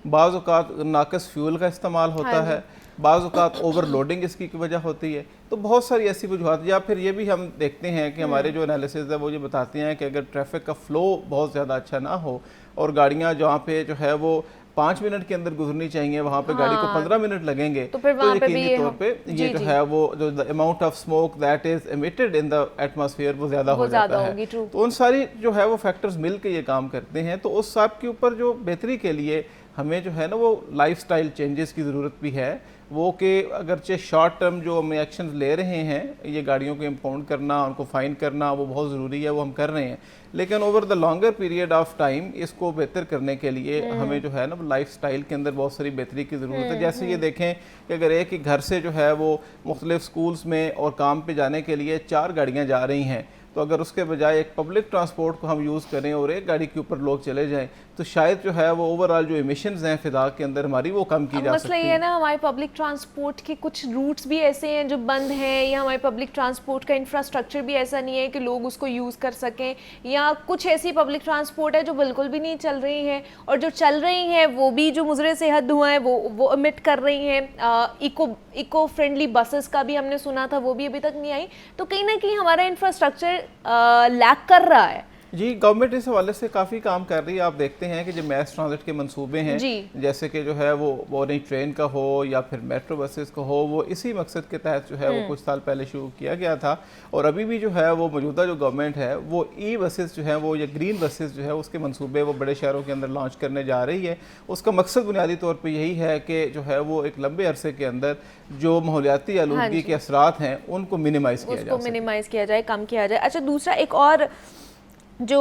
बाज़ औक़ात नाक़िस फ्यूल का इस्तेमाल होता है, बाज़ औक़ात ओवरलोडिंग इसकी वजह होती है। तो बहुत सारी ऐसी वजूहत, या फिर ये भी हम देखते हैं कि हमारे जो एनालिसिस है वो ये बताते हैं कि अगर ट्रैफिक का फ़्लो बहुत ज़्यादा अच्छा ना हो और गाड़ियाँ जहाँ पे जो है वो 5 मिनट के अंदर गुजरनी चाहिए वहाँ पे गाड़ी को 15 मिनट लगेंगे, तो यकीनी तौर पे ये जो है वो जो the amount of smoke that is emitted in the atmosphere वो ज़्यादा हो जाता है। तो उन सारी जो है वो फैक्टर्स मिल के ये काम करते हैं। तो उस सब के ऊपर जो बेहतरी के लिए हमें जो है ना वो लाइफस्टाइल चेंजेस की ज़रूरत भी है, वो कि अगरचे शॉर्ट टर्म जो हम एक्शन ले रहे हैं, ये गाड़ियों को इम्पाउंड करना, उनको फ़ाइन करना, वो बहुत ज़रूरी है, वो हम कर रहे हैं, लेकिन over the longer period of time इसको बेहतर करने के लिए हमें जो है ना लाइफ स्टाइल के अंदर बहुत सारी बेहतरी की ज़रूरत है। जैसे ये देखें कि अगर एक ही घर से जो है वो मुख्तलिफ स्कूल्स में और काम पे जाने के लिए 4 गाड़ियाँ जा रही हैं, तो अगर उसके बजाय एक पब्लिक ट्रांसपोर्ट को हम यूज़ करें और एक गाड़ी के ऊपर लोग चले जाएं तो शायद जो है वो ओवरऑल जो इमिशंस हैं फिजा के अंदर हमारी वो कम की जा मसला सकती ये है है। ना, हमारे पब्लिक ट्रांसपोर्ट के कुछ रूट्स भी ऐसे हैं जो बंद हैं, या हमारे पब्लिक ट्रांसपोर्ट का इंफ्रास्ट्रक्चर भी ऐसा नहीं है कि लोग उसको यूज़ कर सकें, या कुछ ऐसी पब्लिक ट्रांसपोर्ट है जो बिल्कुल भी नहीं चल रही हैं, और जो चल रही हैं वो भी जो मुजरे सेहत धुआं है वो एमिट कर रही हैं। इको फ्रेंडली बसेस का भी हमने सुना था, वो भी अभी तक नहीं आई। तो कहीं ना कहीं हमारा इंफ्रास्ट्रक्चर लैक कर रहा है। जी, गवर्नमेंट इस हवाले से काफ़ी काम कर रही है। आप देखते हैं कि जो मैस ट्रांजिट के मंसूबे हैं, जैसे कि जो है वो नहीं ट्रेन का हो या फिर मेट्रो बसेस का हो, वो इसी मकसद के तहत जो है वो कुछ साल पहले शुरू किया गया था। और अभी भी जो है वो मौजूदा जो गवर्नमेंट है वो ई बसेस जो है वो या ग्रीन बसेस जो है उसके मंसूबे वो बड़े शहरों के अंदर लॉन्च करने जा रही है। उसका मकसद बुनियादी तौर पर यही है कि जो है वो एक लंबे अरसे के अंदर जो माहौलियाती आलूदगी के असरात हैं उनको मिनिमाइज़ किया जाए, कम किया जाए। अच्छा, दूसरा एक और जो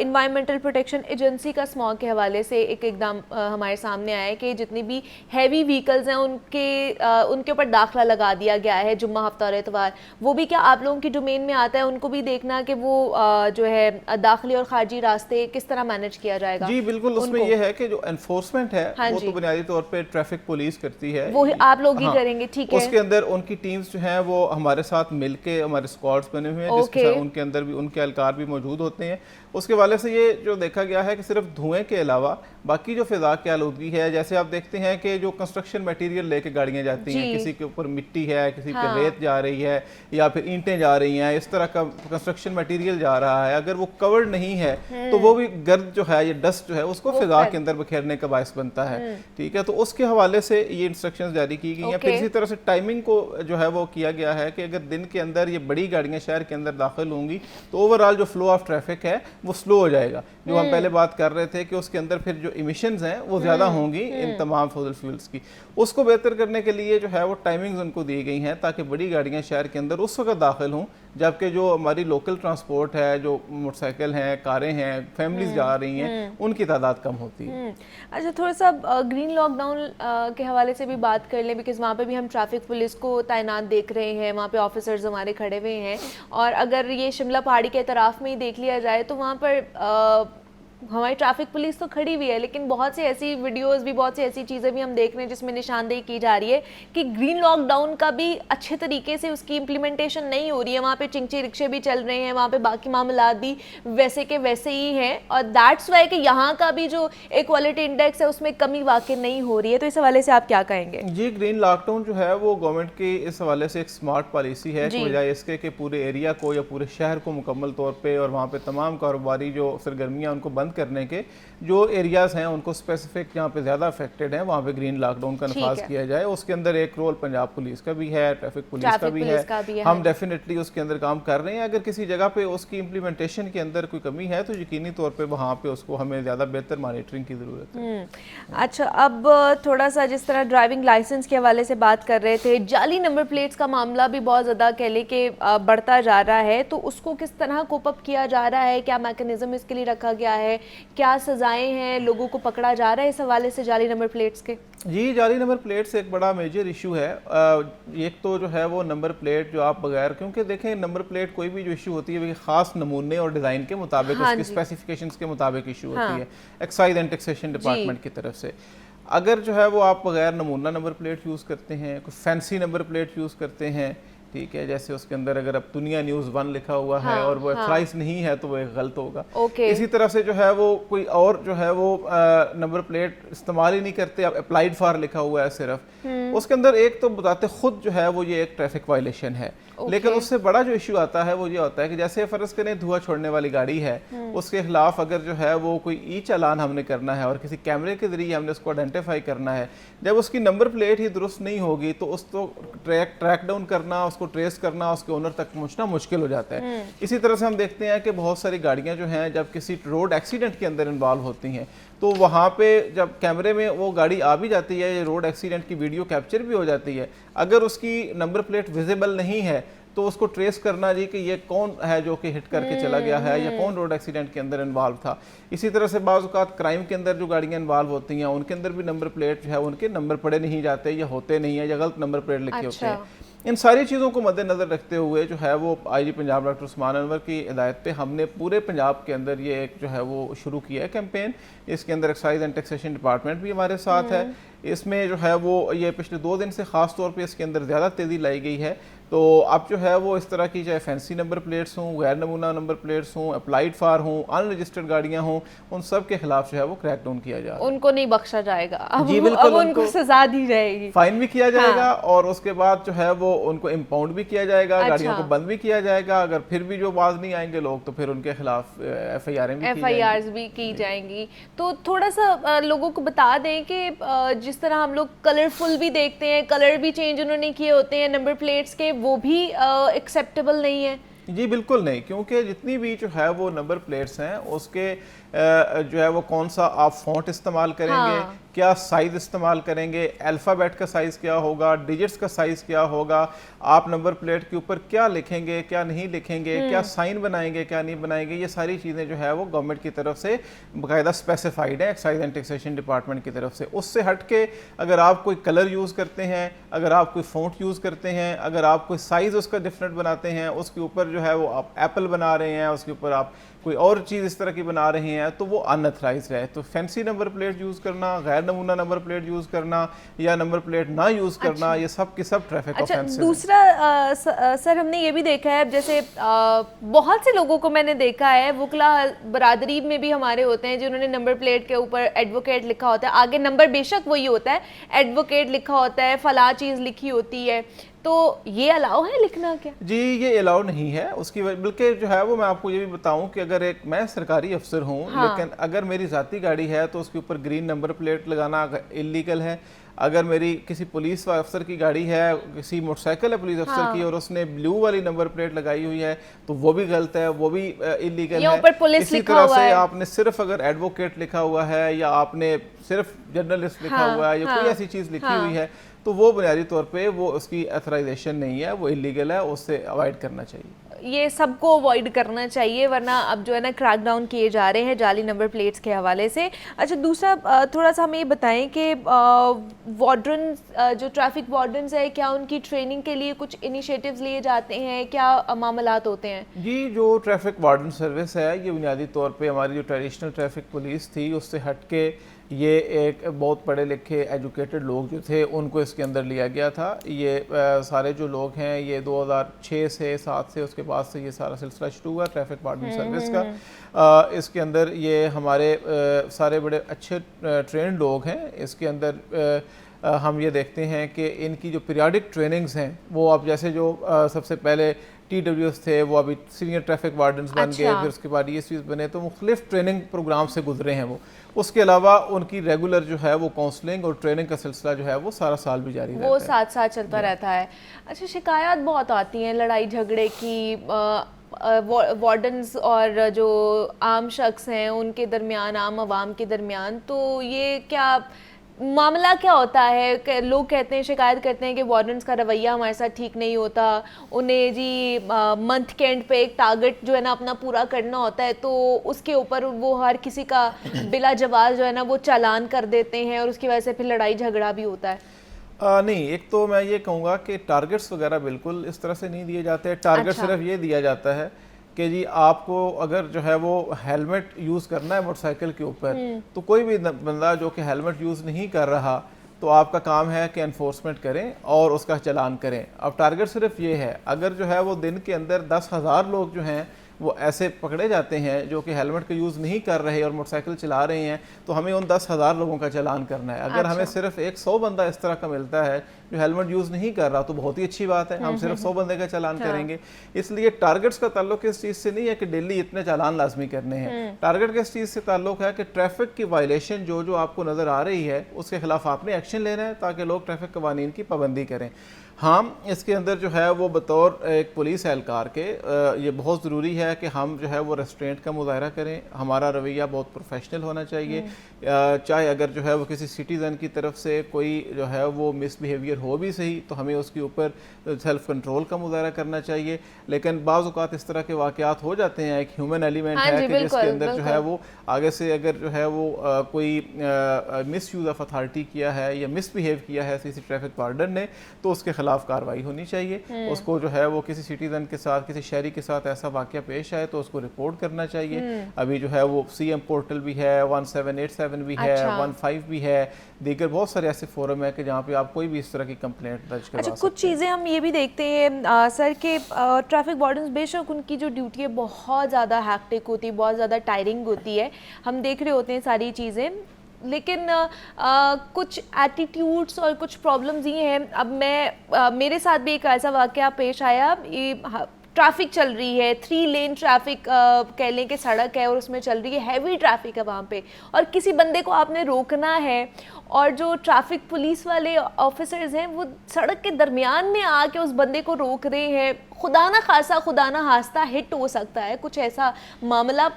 इन्वायरमेंटल प्रोटेक्शन एजेंसी का स्मॉग के हवाले से एक इकदाम हमारे सामने आया है कि जितनी भी हैवी व्हीकल्स हैं उनके ऊपर दाखला लगा दिया गया है जुम्मा, हफ्ता और एतवार। वो भी क्या आप लोगों की डोमेन में आता है? उनको भी देखना कि वो जो है दाखिली और खारजी रास्ते किस तरह मैनेज किया जाएगा? जी बिल्कुल, उसमें ये है कि जो एनफोर्समेंट है वो तो बुनियादी तौर पर ट्रैफिक पुलिस करती है, वो आप लोग ही करेंगे, ठीक है। उसके अंदर उनकी टीम्स जो हैं वो हमारे साथ मिलके हमारे स्क्वाड्स बने हुए हैं, जिसके साथ उनके अंदर भी उनके एहलकार भी मौजूद होते हैं। उसके वाले से ये जो देखा गया है कि सिर्फ धुएं के अलावा बाकी जो फिजा की आलूदगी है, जैसे आप देखते हैं कि जो कंस्ट्रक्शन मटेरियल लेके गाड़ियां जाती हैं, किसी के ऊपर मिट्टी है, किसी पे रेत जा रही है या फिर ईंटें जा रही हैं, इस तरह का कंस्ट्रक्शन मटेरियल जा रहा है, अगर वो कवर्ड नहीं है तो वो भी गर्द जो है, ये डस्ट जो है उसको फिजा के अंदर बिखेरने का बायस बनता है। ठीक है, तो उसके हवाले से ये इंस्ट्रक्शंस जारी की गई हैं। फिर इसी तरह से टाइमिंग को जो है वो किया गया है कि अगर दिन के अंदर ये बड़ी गाड़ियां शहर के अंदर दाखिल होंगी तो ओवरऑल जो फ्लो ऑफ ट्रैफिक है वो स्लो हो जाएगा। जो हम पहले बात कर रहे थे कि उसके अंदर फिर जो इमिशंस हैं वो ज़्यादा होंगी इन तमाम फॉसिल फ्यूल्स की, उसको बेहतर करने के लिए जो है वो टाइमिंग्स उनको दी गई हैं ताकि बड़ी गाड़ियां शहर के अंदर उस वक्त दाखिल हों जबकि जो हमारी लोकल ट्रांसपोर्ट है, जो मोटरसाइकिल हैं, कारें हैं, फैमिलीज जा रही हैं, उनकी तादाद कम होती है। अच्छा, थोड़ा सा ग्रीन लॉकडाउन के हवाले से भी बात कर लें, बिकॉज वहाँ पे भी हम ट्रैफिक पुलिस को तैनात देख रहे हैं, वहाँ पे ऑफिसर्स हमारे खड़े हुए हैं। और अगर ये शिमला पहाड़ी के तरफ में ही देख लिया जाए तो वहाँ पर हमारी ट्रैफिक पुलिस तो खड़ी हुई है, लेकिन बहुत सी ऐसी वीडियोस भी, बहुत सी ऐसी चीज़ें भी हम देख रहे हैं जिसमें निशानदेही की जा रही है कि ग्रीन लॉकडाउन का भी अच्छे तरीके से उसकी इम्प्लीमेंटेशन नहीं हो रही है। वहाँ पे चिंची रिक्शे भी चल रहे हैं, वहाँ पे बाकी मामलात भी वैसे के वैसे ही हैं, और दैट्स वाई कि यहाँ का भी जो इक्वालिटी इंडेक्स है उसमें कमी वाकई नहीं हो रही है। तो इस हवाले से आप क्या कहेंगे? जी, ग्रीन लॉकडाउन जो है वो गवर्नमेंट की इस हवाले से एक स्मार्ट पॉलिसी है, बजाय इसके कि पूरे एरिया को या पूरे शहर को मुकम्मल तौर पर और वहाँ पर तमाम कारोबारी जो सरगर्मियाँ उनको बंद करने के जो एरियाज हैं उनको स्पेसिफिक जहाँ पे ज़्यादा अफेक्टेड हैं वहाँ पे ग्रीन लॉकडाउन का नफाज किया जाए। उसके अंदर एक रोल पंजाब पुलिस का भी है, ट्रैफिक पुलिस का भी है। हम डेफिनेटली उसके अंदर काम कर रहे हैं। अगर किसी जगह पे उसकी इम्प्लीमेंटेशन के अंदर कोई कमी है तो यकीनी तौर पे वहाँ पे उसको हमें ज़्यादा बेहतर मॉनिटरिंग की ज़रूरत है। अच्छा, अब थोड़ा सा जिस तरह ड्राइविंग लाइसेंस के हवाले से बात कर रहे थे, जाली नंबर प्लेट्स का मामला भी बहुत ज़्यादा कह ले के बढ़ता जा रहा है, तो उसको किस तरह कोप अप किया जा रहा है? क्या मैकेनिज्म इसके लिए रखा गया है? क्या सजाएं हैं? लोगों को पकड़ा जा रहा है इस हवाले से जाली नंबर प्लेट्स के? जी, जाली नंबर प्लेट्स एक बड़ा मेजर इशू है। एक तो जो है वो नंबर प्लेट जो आप बगैर, क्योंकि देखें नंबर प्लेट कोई भी जो इशू होती है वो ख़ास नमूने और डिज़ाइन के मुताबिक, उसकी स्पेसिफिकेशंस के मुताबिक इशू होती है एक्साइज एंड टैक्सेशन डिपार्टमेंट की तरफ से। अगर जो है वो आप बगैर नमूना नंबर प्लेट यूज़ करते हैं, कोई फैंसी नंबर प्लेट यूज़ करते हैं, ठीक है, जैसे उसके अंदर अगर अब दुनिया न्यूज़ 1 लिखा हुआ है और वो प्राइस नहीं है तो वो एक गलत होगा। इसी तरह से जो है वो कोई और जो है वो नंबर प्लेट इस्तेमाल ही नहीं करते, अब अप्लाइड फॉर लिखा हुआ है सिर्फ, उसके अंदर एक तो बताते खुद जो है वो ये एक ट्रैफिक वायलेशन है। लेकिन उससे बड़ा जो इशू आता है वो ये होता है कि जैसे फर्ज करें धुआं छोड़ने वाली गाड़ी है, उसके खिलाफ अगर जो है वो कोई ई चालान हमने करना है और किसी कैमरे के जरिए हमने उसको आइडेंटिफाई करना है, जब उसकी नंबर प्लेट ही दुरुस्त नहीं होगी तो उसको ट्रैक डाउन करना, उसको ट्रेस करना, उसके ओनर तक पहुंचना मुश्किल हो जाता है। इसी तरह से हम देखते हैं कि बहुत सारी गाड़ियां जो हैं जब किसी रोड एक्सीडेंट के अंदर इन्वॉल्व होती हैं तो वहाँ पे जब कैमरे में वो गाड़ी आ भी जाती है, रोड एक्सीडेंट की वीडियो कैप्चर भी हो जाती है, अगर उसकी नंबर प्लेट विजिबल नहीं है तो उसको ट्रेस करना जी कि ये कौन है जो कि हिट करके चला गया है या कौन रोड एक्सीडेंट के अंदर इन्वॉल्व था। इसी तरह से बाज़ औक़ात क्राइम के अंदर जो गाड़ियाँ इन्वॉल्व होती हैं उनके अंदर भी नंबर प्लेट जो है उनके नंबर पड़े नहीं जाते या होते नहीं है या गलत नंबर प्लेट लिखे होते हैं। इन सारी चीज़ों को मद्देनज़र रखते हुए जो है वो IG पंजाब डॉक्टर उस्मान अनवर की हिदायत पे हमने पूरे पंजाब के अंदर ये एक जो है वो शुरू किया है कैंपेन। इसके अंदर एक्साइज एंड टैक्सेशन डिपार्टमेंट भी हमारे साथ है। इसमें जो है वो ये पिछले 2 दिन से ख़ास तौर पे इसके अंदर ज़्यादा तेज़ी लाई गई है। तो अब जो है वो इस तरह की चाहे फैंसी नंबर प्लेट्स हों, गैर नमूना नंबर प्लेट्स हों, अप्लाइड फार हों, अनरजिस्टर्ड गाड़ियाँ हों, उन सब के खिलाफ जो है वो क्रैकडाउन किया जा रहा है। उनको नहीं बख्शा जाएगा, अब जी बिल्कुल, अब उनको सजा दी जाएगी, फाइन भी किया जाएगा और उसके बाद जो है वो उनको इम्पाउंड भी किया जाएगा, गाड़ियों को बंद भी किया जाएगा। अगर फिर भी जो बाज नहीं आएंगे लोग तो फिर उनके खिलाफ FIRs भी की जाएंगी। तो थोड़ा सा लोगों को बता दें कि जिस तरह हम लोग कलरफुल भी देखते हैं, कलर भी चेंज उन्होंने किए होते हैं नंबर प्लेट्स के, वो भी एक्सेप्टेबल नहीं है। जी बिल्कुल नहीं, क्योंकि जितनी भी जो है वो नंबर प्लेट्स हैं उसके जो है वो कौन सा आप फॉन्ट इस्तेमाल करेंगे, क्या साइज इस्तेमाल करेंगे, अल्फ़ाबेट का साइज़ क्या होगा, डिजिट्स का साइज़ क्या होगा, आप नंबर प्लेट के ऊपर क्या लिखेंगे, क्या नहीं लिखेंगे, क्या साइन बनाएंगे, क्या नहीं बनाएंगे, ये सारी चीज़ें जो है वो गवर्नमेंट की तरफ से बाकायदा स्पेसिफाइड है एक्साइज एंड टैक्सेशन डिपार्टमेंट की तरफ से। उससे हट के अगर आप कोई कलर यूज़ करते हैं, अगर आप कोई फॉन्ट यूज़ करते हैं, अगर आप कोई साइज़ उसका डिफरेंट बनाते हैं, उसके ऊपर जो है वो आप एप्पल बना रहे हैं, उसके ऊपर आप कोई और चीज़ इस तरह की बना रहे हैं, तो वो अनऑथराइज्ड है। तो फैंसी नंबर प्लेट यूज़ करना, गैर नमूना नंबर प्लेट यूज़ करना या नंबर प्लेट ना यूज़ करना, ये सब के सब ट्रैफिक ऑफेंस है। दूसरा सर हमने ये भी देखा है, जैसे बहुत से लोगों को मैंने देखा है, वकला बरादरी में भी हमारे होते हैं जिन्होंने नंबर प्लेट के ऊपर एडवोकेट लिखा होता है, आगे नंबर बेशक वही होता है, एडवोकेट लिखा होता है, फला चीज़ लिखी होती है, तो ये अलाउ है लिखना क्या? जी ये अलाउ नहीं है। उसकी बल्कि जो है वो मैं आपको ये भी बताऊं कि अगर एक मैं सरकारी अफसर हूं, लेकिन अगर मेरी ज़ाती गाड़ी है तो उसके ऊपर ग्रीन नंबर प्लेट लगाना इलीगल है। अगर मेरी किसी पुलिस अफसर की गाड़ी है, किसी मोटरसाइकिल है पुलिस अफसर की और उसने ब्लू वाली नंबर प्लेट लगाई हुई है तो वो भी गलत है, वो भी इलीगल है। इसी तरह से आपने सिर्फ अगर एडवोकेट लिखा हुआ है या आपने सिर्फ जर्नलिस्ट लिखा हुआ है या कोई ऐसी चीज़ लिखी हुई है तो वो बुनियादी तौर पे वो उसकी अथराइजेशन नहीं है, वो इलीगल है, उससे अवॉइड करना चाहिए। ये सबको अवॉइड करना चाहिए, वरना अब जो है ना क्रैकडाउन किए जा रहे हैं जाली नंबर प्लेट्स के हवाले से। अच्छा, दूसरा थोड़ा सा हमें ये बताएं कि वार्डन जो ट्रैफिक वार्डन्स है, क्या उनकी ट्रेनिंग के लिए कुछ इनिशिएटिव्स लिए जाते हैं, क्या मामलात होते हैं? जी जो ट्रैफिक वार्डन सर्विस है ये बुनियादी तौर पे हमारी जो ट्रेडिशनल ट्रैफिक पुलिस थी उससे हट के ये एक बहुत पढ़े लिखे एजुकेटेड लोग जो थे उनको इसके अंदर लिया गया था। ये सारे जो लोग हैं ये 2006 से 7 से उसके बाद से ये सारा सिलसिला शुरू हुआ ट्रैफिक वार्डन सर्विस का। इसके अंदर ये हमारे सारे बड़े अच्छे ट्रेंड लोग हैं। इसके अंदर हम ये देखते हैं कि इनकी जो पीरियाडिक ट्रेनिंग्स हैं वो अब जैसे जो सबसे पहले TWS थे वो अभी सीनियर ट्रैफिक वार्डन्स बन गए, फिर उसके बाद ESPs बने, तो मुख्तलिफ ट्रेनिंग प्रोग्राम से गुजरे हैं वो। उसके अलावा उनकी रेगुलर जो है वो काउंसलिंग और ट्रेनिंग का सिलसिला जो है वो सारा साल भी जारी रहता है, वो साथ साथ चलता रहता है। अच्छा, शिकायत बहुत आती हैं लड़ाई झगड़े की वार्डन्स और जो आम शख्स हैं उनके दरमियान, आम आवाम के दरमियान, तो ये क्या मामला क्या होता है? लोग कहते हैं, शिकायत करते हैं कि वार्डन्स का रवैया हमारे साथ ठीक नहीं होता, उन्हें जी मंथ के एंड पे एक टारगेट जो है ना अपना पूरा करना होता है, तो उसके ऊपर वो हर किसी का बिला जवाब जो है ना वो चालान कर देते हैं और उसकी वजह से फिर लड़ाई झगड़ा भी होता है। नहीं, एक तो मैं ये कहूँगा कि टारगेट्स वगैरह बिल्कुल इस तरह से नहीं दिए जाते। टारगेट सिर्फ ये दिया जाता है कि जी आपको अगर जो है वो हेलमेट यूज़ करना है मोटरसाइकिल के ऊपर, तो कोई भी बंदा जो कि हेलमेट यूज़ नहीं कर रहा तो आपका काम है कि एनफोर्समेंट करें और उसका चालान करें। अब टारगेट सिर्फ ये है, अगर जो है वो दिन के अंदर 10,000 लोग जो हैं वो ऐसे पकड़े जाते हैं जो कि हेलमेट का यूज़ नहीं कर रहे और मोटरसाइकिल चला रहे हैं, तो हमें उन 10,000 लोगों का चालान करना है। अगर हमें सिर्फ 100 बंदा इस तरह का मिलता है जो हेलमेट यूज़ नहीं कर रहा तो बहुत ही अच्छी बात है, हम सिर्फ 100 बंदे का चालान करेंगे। इसलिए टारगेट्स का ताल्लुक इस चीज़ से नहीं है कि डेली इतने चालान लाजमी करने हैं। टारगेट का इस चीज़ से ताल्लुक है कि ट्रैफिक की वायलेशन जो जो आपको नज़र आ रही है उसके खिलाफ आपने एक्शन लेना है ताकि लोग ट्रैफिक कवानीन की पाबंदी करें। हाँ, इसके अंदर जो है वो बतौर एक पुलिस एहलकार के ये बहुत ज़रूरी है कि हम जो है वो रेस्ट्रेंट का मुजाहरा करें। हमारा रवैया बहुत प्रोफेशनल होना चाहिए। चाहे अगर जो है वो किसी सिटीज़न की तरफ से कोई जो है वो मिसबिहेवियर बिहेवियर हो भी सही तो हमें उसके ऊपर सेल्फ कंट्रोल का मुजाहरा करना चाहिए। लेकिन बाज़ औक़ात इस तरह के वाक़यात हो जाते हैं, एक ह्यूमन एलिमेंट है कि जिसके अंदर जो है वो आगे से अगर जो है वो कोई मिस यूज़ ऑफ अथॉरिटी किया है या मिसबिहेव किया है किसी ट्रैफिक वार्डन ने, तो उसके खिलाफ कार्रवाई होनी चाहिए। उसको जो है वो किसी सिटीजन के साथ, किसी शहरी के साथ ऐसा वाक़या पेश आए तो उसको रिपोर्ट करना चाहिए। अभी जो है वो CM पोर्टल भी है, 1787 भी है, 15 भी है, दीगर बहुत सारे ऐसे फोरम है कि जहाँ पे आप कोई भी इस तरह की कंप्लेंट दर्ज करवा सकते हैं। कुछ चीज़ें हम ये भी देखते हैं सर कि ट्रैफिक वार्डन्स बेशक उनकी जो ड्यूटी है बहुत ज़्यादा हैक्टिक होती है, बहुत ज़्यादा टायरिंग होती है, हम देख रहे होते हैं सारी चीज़ें, लेकिन कुछ एटीट्यूड्स और कुछ प्रॉब्लम्स ये हैं। अब मेरे साथ भी एक ऐसा वाक़या पेश आया, ट्रैफिक चल रही है, 3 लेन ट्रैफिक कह लें कि सड़क है और उसमें चल रही है, हैवी ट्रैफिक है वहाँ पे, और किसी बंदे को आपने रोकना है और जो ट्रैफिक पुलिस वाले ऑफिसर्स हैं वो सड़क के दरमियान में आके उस बंदे को रोक रहे हैं। खुदा ना खासा, खुदा ना हास्ता हिट हो सकता है, कुछ ऐसा मामला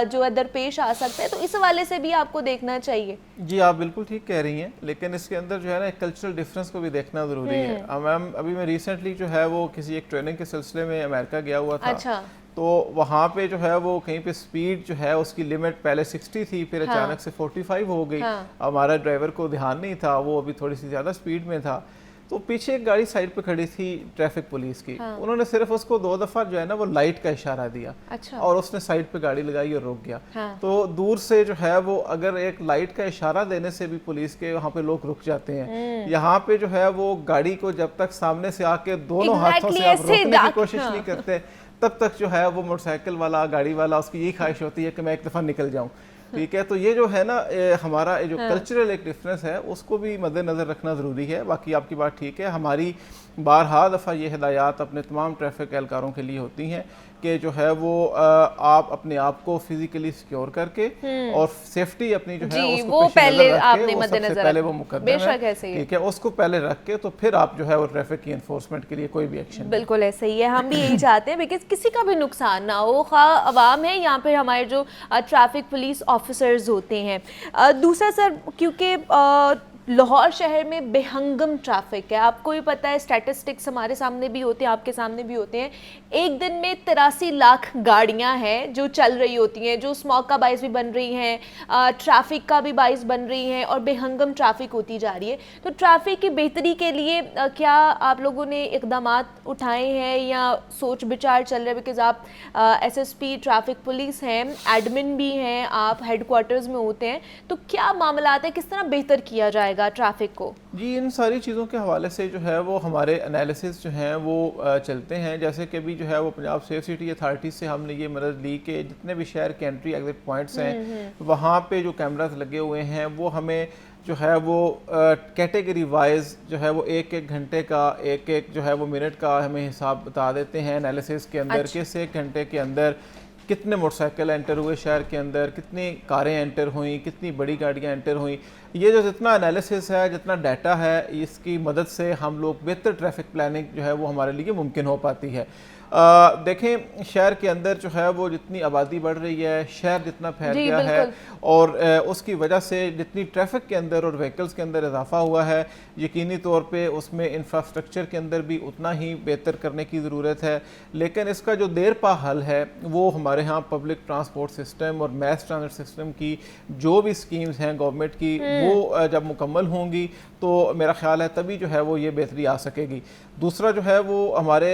जो है दरपेश आ सकता है, तो इस हवाले से भी आपको देखना चाहिए। जी आप बिल्कुल ठीक कह रही हैं, लेकिन इसके अंदर जो है ना एक कल्चरल डिफरेंस को भी देखना ज़रूरी है। मैम अभी मैं रिसेंटली जो है वो किसी एक ट्रेनिंग के सिलसिले में अमेरिका गया हुआ था। अच्छा। तो वहाँ पे जो है वो कहीं पे स्पीड जो है उसकी लिमिट पहले 60 थी, फिर अचानक से 45 हो गई। हमारा ड्राइवर को ध्यान नहीं था, वो अभी थोड़ी सी ज़्यादा स्पीड में था, तो पीछे एक गाड़ी साइड पे खड़ी थी ट्रैफिक पुलिस की। उन्होंने सिर्फ उसको 2 दफ़ा जो है ना वो लाइट का इशारा दिया। अच्छा। और उसने साइड पे गाड़ी लगाई और रुक गया। तो दूर से जो है वो अगर एक लाइट का इशारा देने से भी पुलिस के वहाँ पे लोग रुक जाते हैं। यहाँ पे जो है वो गाड़ी को जब तक सामने से आके दोनों हाथों से आप रोकने की कोशिश नहीं करते, तब तक जो है वो मोटरसाइकिल वाला, गाड़ी वाला, उसकी यही ख्वाहिश होती है कि मैं एक दफ़ा निकल जाऊँ। ठीक है, तो ये जो है ना हमारा जो कल्चरल एक डिफरेंस है उसको भी मद्देनज़र रखना ज़रूरी है। बाकी आपकी बात ठीक है, हमारी बारहा दफ़ा ये हिदायत अपने तमाम ट्रैफिक एहलकारों के लिए होती हैं कि जो है वो आप अपने आप को फिजिकली सिक्योर करके और सेफ्टी अपनी जो है उसको वो पहले आपने मद्देनजर पहले वो मुकद्दम है, ठीक है, उसको पहले रख के तो फिर आप जो है वो ट्रैफिक की एनफोर्समेंट के लिए कोई भी एक्शन। बिल्कुल ऐसे ही है, हम भी यही चाहते हैं बिकॉज किसी का भी नुकसान ना हो, खा अवाम है या फिर हमारे जो ट्रैफिक पुलिस ऑफिसर्स होते हैं। दूसरा सर, क्योंकि लाहौर शहर में बेहंगम ट्रैफिक है, आपको भी पता है, स्टैटिस्टिक्स हमारे सामने भी होते हैं, आपके सामने भी होते हैं। एक दिन में 83 लाख गाड़ियां हैं जो चल रही होती हैं, जो स्मॉग का बाइस भी बन रही हैं, ट्रैफिक का भी बाइस बन रही हैं और बेहंगम ट्रैफिक होती जा रही है। तो ट्रैफिक की बेहतरी के लिए क्या आप लोगों ने इकदाम उठाए हैं या सोच विचार चल रहे हैं? बिकॉज आप SSP ट्रैफिक पुलिस हैं, एडमिन भी हैं, आप हेडक्वार्टर्स में होते हैं, तो क्या मामला है, किस तरह बेहतर किया जाएगा ट्रैफिक को? जी, इन सारी चीज़ों के हवाले से जो है वो हमारे एनालिसिस जो हैं वो चलते हैं। जैसे कि अभी जो है वो पंजाब सेफ सिटी अथॉरिटी से हमने ये मदद ली कि जितने भी शहर के एंट्री एग्जिट पॉइंट्स हैं वहाँ पे जो कैमरास लगे हुए हैं वो हमें जो है वो कैटेगरी वाइज जो है वो एक घंटे का, एक जो है वो मिनट का हमें हिसाब बता देते हैं एनालिसिस के अंदर। अच्छा। किस 1 घंटे के अंदर कितने मोटरसाइकिल एंटर हुए शहर के अंदर, कितनी कारें एंटर हुई, कितनी बड़ी गाड़ियां एंटर हुई। ये जो जितना एनालिसिस है, जितना डाटा है, इसकी मदद से हम लोग बेहतर ट्रैफिक प्लानिंग जो है वो हमारे लिए मुमकिन हो पाती है। देखें, शहर के अंदर जो है वो जितनी आबादी बढ़ रही है, शहर जितना फैल गया है और उसकी वजह से जितनी ट्रैफिक के अंदर और व्हीकल्स के अंदर इजाफा हुआ है, यकीनी तौर पे उसमें इंफ्रास्ट्रक्चर के अंदर भी उतना ही बेहतर करने की ज़रूरत है। लेकिन इसका जो देर पा हल है वो हमारे यहाँ पब्लिक ट्रांसपोर्ट सिस्टम और मैस ट्रांजिट सिस्टम की जो भी स्कीम्स हैं गवर्नमेंट की, वो जब मुकम्मल होंगी तो मेरा ख्याल है तभी जो है वो ये बेहतरी आ सकेगी। दूसरा जो है वो हमारे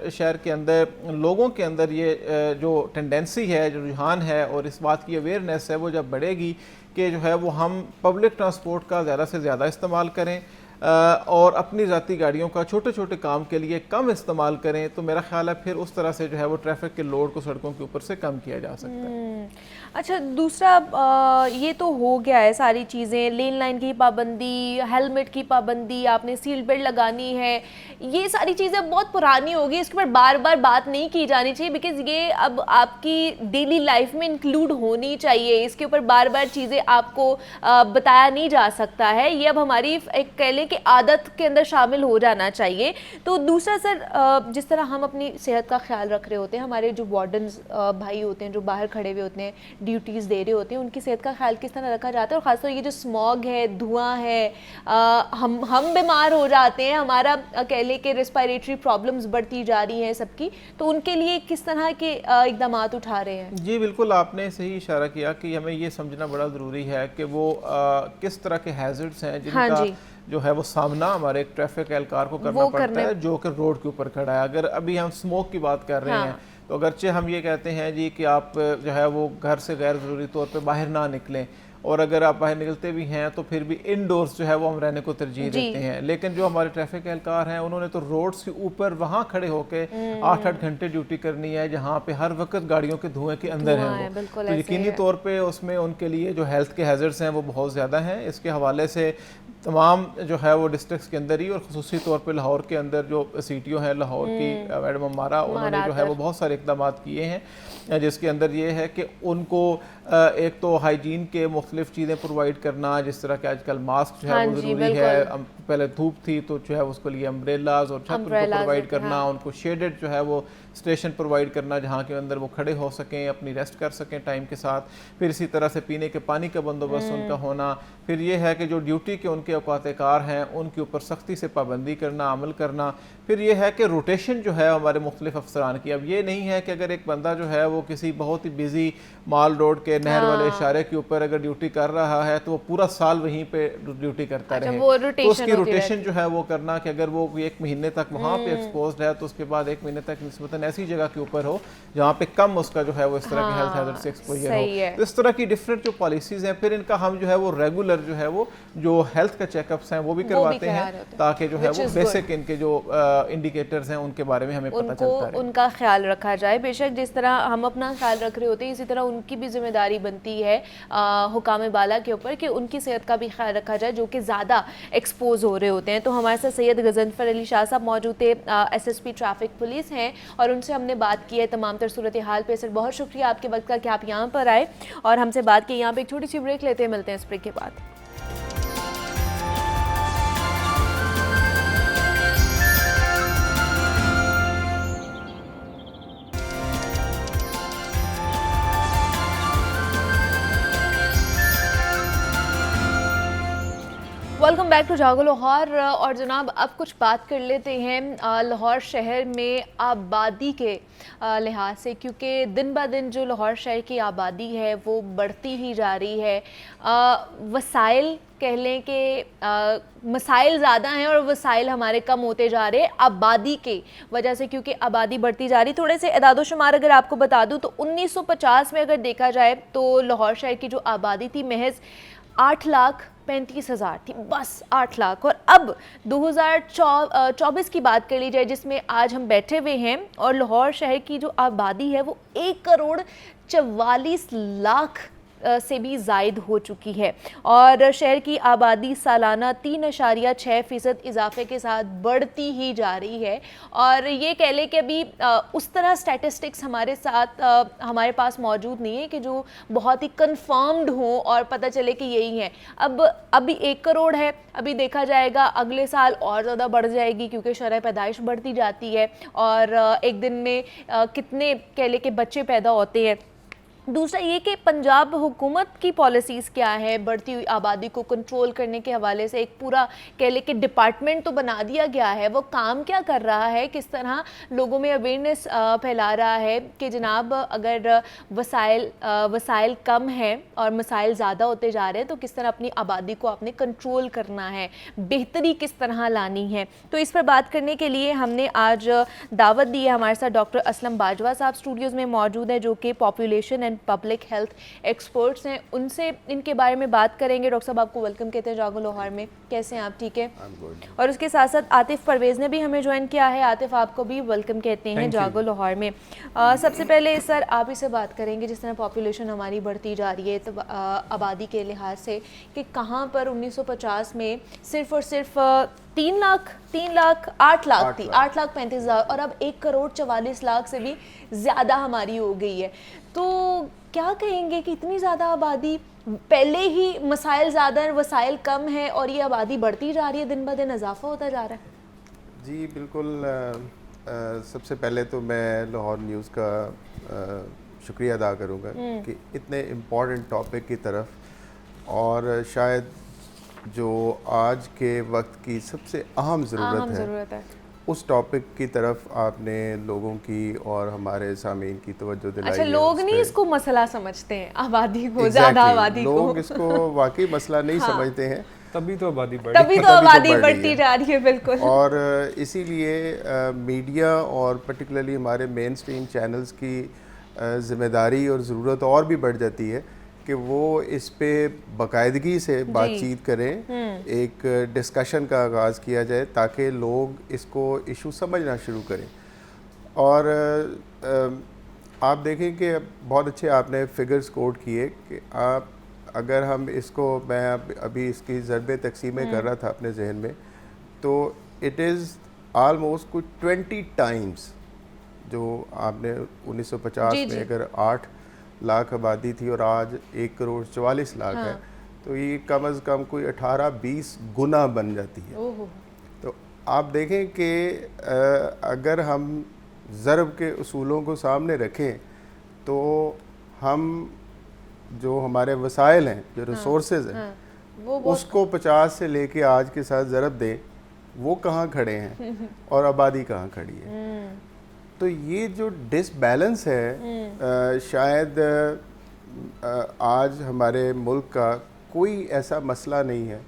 शहर के अंदर लोगों के अंदर ये जो टेंडेंसी है, जो रुझान है और इस बात की अवेयरनेस है, वो जब बढ़ेगी कि जो है वो हम पब्लिक ट्रांसपोर्ट का ज़्यादा से ज़्यादा इस्तेमाल करें और अपनी ज़ाती गाड़ियों का छोटे छोटे काम के लिए कम इस्तेमाल करें, तो मेरा ख्याल है फिर उस तरह से जो है वो ट्रैफिक के लोड को सड़कों के ऊपर से कम किया जा सकता है। अच्छा, दूसरा ये तो हो गया है सारी चीज़ें, लेन लाइन की पाबंदी, हेलमेट की पाबंदी, आपने सीट बेल्ट लगानी है, ये सारी चीज़ें बहुत पुरानी हो गई, इसके ऊपर बार बार बात नहीं की जानी चाहिए बिकॉज़ ये अब आपकी डेली लाइफ में इंक्लूड होनी चाहिए, इसके ऊपर बार बार चीज़ें आपको बताया नहीं जा सकता है, ये अब हमारी एक कह लें कि आदत के अंदर शामिल हो जाना चाहिए। तो दूसरा सर, जिस तरह हम अपनी सेहत का ख्याल रख रहे होते हैं, हमारे जो वार्डन्स भाई होते हैं जो बाहर खड़े हुए होते हैं होते हैं, ड्यूटीज़ दे रहे होते हैं, उनकी सेहत का ख्याल किस तरह रखा जाता है? और ख़ासतौर ये जो स्मॉग है, धुआं है, हम बीमार हो जाते हैं, हमारा कह लें कि रेस्पिरेटरी प्रॉब्लम्स बढ़ती जा रही हैं सबकी, तो उनके लिए किस तरह के इक़दाम उठा रहे हैं? जी बिल्कुल, आपने सही इशारा किया कि हमें ये समझना बड़ा ज़रूरी है कि वो किस तरह के हैज़र्ड्स हैं जिनका जो है वो सामना हमारे एक ट्रैफिक एहलकार को करना पड़ता है जो कि रोड के ऊपर खड़ा है। अगर अभी हम स्मोक की बात कर रहे हैं तो अगरचे हम ये कहते हैं जी कि आप जो है वो घर से गैर ज़रूरी तौर पे बाहर ना निकलें, और अगर आप बाहर निकलते भी हैं तो फिर भी इनडोर्स जो है वो हम रहने को तरजीह देते हैं। लेकिन जो हमारे ट्रैफिक एहलकार हैं उन्होंने तो रोड्स के ऊपर वहाँ खड़े होकर 8-8 घंटे ड्यूटी करनी है जहाँ पे हर वक्त गाड़ियों के धुएं के अंदर हैं वो, तो यकीनी तौर पे उसमें उनके लिए जो हेल्थ के हैजर्ड्स हैं वो बहुत ज़्यादा हैं। इसके हवाले से तमाम जो है वो डिस्ट्रिक्ट्स के अंदर ही और ख़ुसूसी तौर पे लाहौर के अंदर जो CTO है लाहौर की मैडम अमारा, उन्होंने जो है वो बहुत सारे इक़दाम किए हैं जिसके अंदर ये है कि उनको एक तो हाइजीन के मुख्तलिफ चीज़ें प्रोवाइड करना, जिस तरह के आजकल मास्क जो है वो ज़रूरी है, पहले धूप थी तो जो है उसके लिए अम्ब्रेलाज और छत उनको प्रोवाइड करना, उनको शेडेड जो है वो स्टेशन प्रोवाइड करना जहाँ के अंदर वो खड़े हो सकें, अपनी रेस्ट कर सकें टाइम के साथ। फिर इसी तरह से पीने के पानी का बंदोबस्त उनका होना। फिर ये है कि जो ड्यूटी के उनके औकात कार हैं उनके ऊपर सख्ती से पाबंदी करना, अमल करना। फिर ये है कि रोटेशन जो है हमारे मुख्तलिफ अफसरान की, अब ये नहीं है कि अगर एक बंदा जो है वो किसी बहुत ही बिजी माल रोड के नहर वाले इशारे के ऊपर अगर ड्यूटी कर रहा है तो वो पूरा साल वहीं पे ड्यूटी करता रहे, तो उसकी रोटेशन जो है वो करना कि अगर वो 1 महीने तक वहाँ पे एक्सपोज्ड है तो उसके बाद 1 महीने तक निस्बतन ऐसी जगह के ऊपर हो जहाँ पे कम उसका जो है वो इस तरह के हेल्थ हैजर्ड से एक्सपोजर हो। तो इस तरह की डिफरेंट जो पॉलिसीज हैं, फिर इनका हम जो है वो रेगुलर जो है वो जो हेल्थ का चेकअप्स हैं वो भी करवाते हैं ताकि जो है वो बेसिक इनके जो इंडिकेटर्स हैं उनके बारे में हमें पता चलता है, उनका ख्याल रखा जाए। बेशक जिस तरह हम अपना ख्याल रख रहे होते हैं इसी तरह उनकी भी जिम्मेदारी बनती है हुकाम बाला के ऊपर कि उनकी सेहत का भी ख्याल रखा जाए जो कि ज़्यादा एक्सपोज हो रहे होते हैं। तो हमारे साथ सैयद गजनफर अली शाह साहब मौजूद थे, SSP ट्रैफिक पुलिस हैं, और उनसे हमने बात की है तमाम तर सूरत हाल पे। सर बहुत शुक्रिया आपके वक्त का कि आप यहाँ पर आए और हमसे बात की। यहाँ पे एक छोटी सी ब्रेक लेते हैं, मिलते हैं इस ब्रेक के बाद। वेलकम बैक टू जागो लाहौर। और जनाब अब कुछ बात कर लेते हैं लाहौर शहर में आबादी के लिहाज से, क्योंकि दिन ब दिन जो लाहौर शहर की आबादी है वो बढ़ती ही जा रही है। वसाइल कह लें कि मसाइल ज़्यादा हैं और वसाइल हमारे कम होते जा रहे हैं आबादी के वजह से, क्योंकि आबादी बढ़ती जा रही। थोड़े से इदादो शुमार अगर आपको बता दूं तो 1950 में अगर देखा जाए तो लाहौर शहर की जो आबादी थी महज 8,35,000 थी, बस 8 लाख। और अब 2024 की बात कर ली जाए जिसमें आज हम बैठे हुए हैं, और लाहौर शहर की जो आबादी है वो 1,44,00,000 से भी ज़ायद हो चुकी है, और शहर की आबादी सालाना 3.6% इजाफे के साथ बढ़ती ही जा रही है। और ये कह लें कि अभी उस तरह स्टैटिस्टिक्स हमारे साथ हमारे पास मौजूद नहीं है कि जो बहुत ही कंफर्म्ड हो और पता चले कि यही है। अभी 1 करोड़ है, अभी देखा जाएगा अगले साल और ज़्यादा बढ़ जाएगी क्योंकि शरह पैदाइश बढ़ती जाती है और एक दिन में कितने कह लें कि बच्चे पैदा होते हैं। दूसरा ये कि पंजाब हुकूमत की पॉलिसीज़ क्या है बढ़ती हुई आबादी को कंट्रोल करने के हवाले से, एक पूरा कह लें कि डिपार्टमेंट तो बना दिया गया है, वो काम क्या कर रहा है, किस तरह लोगों में अवेयरनेस फैला रहा है कि जनाब अगर वसाइल कम है और मसाइल ज़्यादा होते जा रहे हैं तो किस तरह अपनी आबादी को आपने कंट्रोल करना है, बेहतरी किस तरह लानी है। तो इस पर बात करने के लिए हमने आज दावत दी है। हमारे साथ डॉक्टर असलम बाजवा साहब स्टूडियोज़ में मौजूद है जो कि population and public health experts हैं, उनसे इनके बारे में बात करेंगे। डॉक्टर साहब आपको वेलकम कहते हैं जागो लाहौर में, कैसे हैं आप? ठीक है। और उसके साथ साथ आतिफ परवेज़ ने भी हमें ज्वाइन किया है। आतिफ आपको भी वेलकम कहते हैं जागो लाहौर में। सबसे पहले सर आप ही से बात करेंगे, जिस तरह पॉपुलेशन हमारी बढ़ती जा रही है तो आबादी के लिहाज से, कि कहाँ पर 1950 में सिर्फ और सिर्फ 8 लाख थी, 8,35,000, और अब 1,44,00,000 से भी ज़्यादा हमारी हो गई है। तो क्या कहेंगे कि इतनी ज़्यादा आबादी, पहले ही मसाइल ज़्यादा हैं, वसाइल कम है और ये आबादी बढ़ती जा रही है, दिन ब दिन इजाफा होता जा रहा है? जी बिल्कुल। सबसे पहले तो मैं लाहौर न्यूज़ का शुक्रिया अदा करूँगा कि इतने इम्पोर्टेंट टॉपिक की तरफ, और शायद जो आज के वक्त की सबसे अहम ज़रूरत है उस टॉपिक की तरफ आपने लोगों की और हमारे सामीन की तवज्जो दिलाई। अच्छा, लोग नहीं इसको मसला समझते हैं, आबादी को, exactly, ज़्यादा आबादी को। लोग इसको वाकई मसला नहीं समझते हैं, तभी तो आबादी बढ़ती जा रही है। बिल्कुल। और इसीलिए मीडिया और पर्टिकुलरली हमारे मेन स्ट्रीम चैनल्स की ज़िम्मेदारी और ज़रूरत और भी बढ़ जाती है कि वो इस पे बाकायदगी से बातचीत करें, एक डिस्कशन का आगाज़ किया जाए ताकि लोग इसको इशू समझना शुरू करें। और आप देखें कि बहुत अच्छे आपने फिगर्स कोट किए कि आप अगर हम इसको, मैं अभी इसकी ज़रबे तकसीमें कर रहा था अपने जहन में, तो इट इज़ आलमोस्ट कुछ 20 टाइम्स जो आपने 1950 में अगर 8 लाख आबादी थी और आज 1 करोड़ 44 लाख है, तो ये कम अज़ कम कोई 18-20 गुना बन जाती है। तो आप देखें कि अगर हम ज़रब के उसूलों को सामने रखें तो हम जो हमारे वसाइल हैं, जो रिसोर्सेज हैं, उसको 50 से लेके आज के साथ ज़रब दें, वो कहाँ खड़े हैं और आबादी कहाँ खड़ी है। तो ये जो डिसबैलेंस है, शायद आज हमारे मुल्क का कोई ऐसा मसला नहीं है